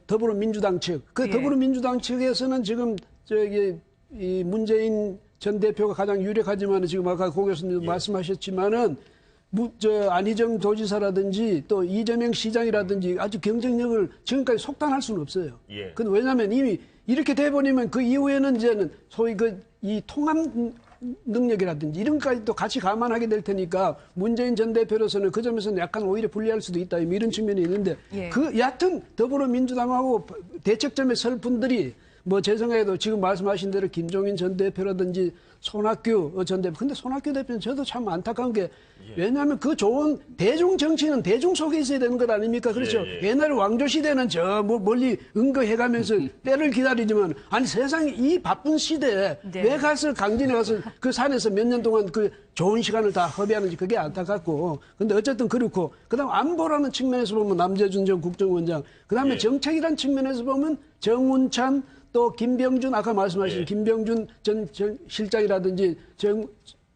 더불어민주당 측, 더불어민주당 측에서는 지금 이 문재인 전 대표가 가장 유력하지만 지금 아까 고 교수님도 말씀하셨지만은 안희정 도지사라든지 또 이재명 시장이라든지 아주 경쟁력을 지금까지 속단할 수는 없어요. 예. 근데 왜냐하면 이미 이렇게 돼버리면 그 이후에는 이제는 소위 이 통합 능력이라든지 이런 것까지도 같이 감안하게 될 테니까 문재인 전 대표로서는 그 점에서는 약간 오히려 불리할 수도 있다 이런 측면이 있는데 예. 여하튼 더불어민주당하고 대척점에 설 분들이 뭐 제 생각에도 지금 말씀하신 대로 김종인 전 대표라든지 손학규 전 대표. 근데 손학규 대표는 저도 참 안타까운 게 왜냐하면 그 좋은 대중 정치는 대중 속에 있어야 되는 것 아닙니까? 그렇죠. 옛날에 왕조 시대는 멀리 은거해가면서 때를 기다리지만 아니 세상에 이 바쁜 시대에 왜 가서 강진에 가서 그 산에서 몇 년 동안 그 좋은 시간을 다 허비하는지 그게 안타깝고. 근데 어쨌든 그렇고 그다음 안보라는 측면에서 보면 남재준 전 국정원장 그다음에 정책이라는 측면에서 보면 정운찬 또 김병준 아까 말씀하신 김병준 전 실장이라든지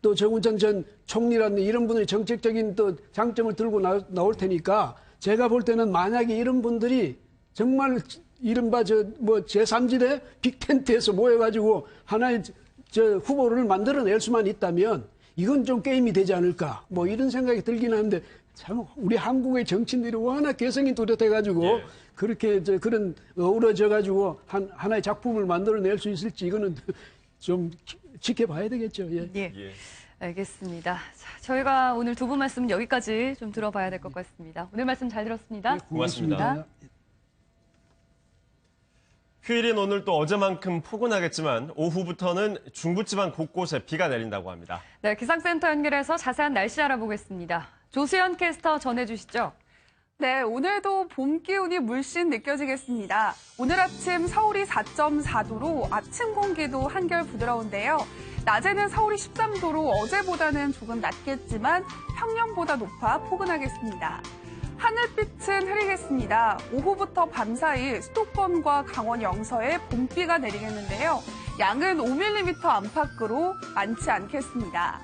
또 정운찬 전 총리라든지 이런 분들이 정책적인 또 장점을 들고 나올 테니까 제가 볼 때는 만약에 이런 분들이 정말 이른바 제3지대 빅텐트에서 모여가지고 하나의 후보를 만들어낼 수만 있다면 이건 좀 게임이 되지 않을까 뭐 이런 생각이 들긴 하는데 참 우리 한국의 정치인들이 워낙 개성이 뚜렷해가지고 그렇게 그런 어우러져가지고 하나의 작품을 만들어낼 수 있을지 이거는 좀 지켜봐야 되겠죠. 예. 알겠습니다. 자, 저희가 오늘 두 분 말씀 여기까지 좀 들어봐야 될 것 같습니다. 오늘 말씀 잘 들었습니다. 고맙습니다. 휴일인 오늘 또 어제만큼 포근하겠지만 오후부터는 중부지방 곳곳에 비가 내린다고 합니다. 네, 기상센터 연결해서 자세한 날씨 알아보겠습니다. 조수연 캐스터 전해주시죠. 네, 오늘도 봄 기운이 물씬 느껴지겠습니다. 오늘 아침 서울이 4.4도로 아침 공기도 한결 부드러운데요. 낮에는 서울이 13도로 어제보다는 조금 낮겠지만 평년보다 높아 포근하겠습니다. 하늘빛은 흐리겠습니다. 오후부터 밤사이 수도권과 강원 영서에 봄비가 내리겠는데요. 양은 5mm 안팎으로 많지 않겠습니다.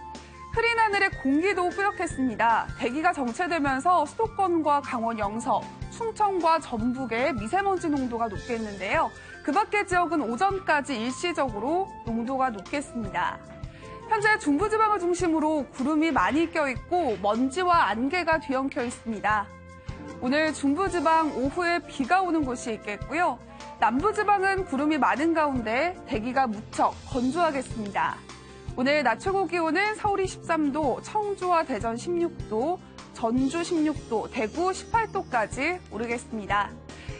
흐린 하늘에 공기도 뿌옇겠습니다. 대기가 정체되면서 수도권과 강원 영서, 충청과 전북의 미세먼지 농도가 높겠는데요. 그 밖의 지역은 오전까지 일시적으로 농도가 높겠습니다. 현재 중부지방을 중심으로 구름이 많이 껴있고 먼지와 안개가 뒤엉켜 있습니다. 오늘 중부지방 오후에 비가 오는 곳이 있겠고요. 남부지방은 구름이 많은 가운데 대기가 무척 건조하겠습니다. 오늘 낮 최고 기온은 서울이 13도, 청주와 대전 16도, 전주 16도, 대구 18도까지 오르겠습니다.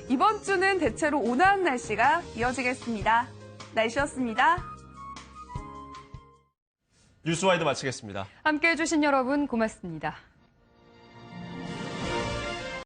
이번 주는 대체로 온화한 날씨가 이어지겠습니다. 날씨였습니다. 뉴스와이드 마치겠습니다. 함께해 주신 여러분 고맙습니다.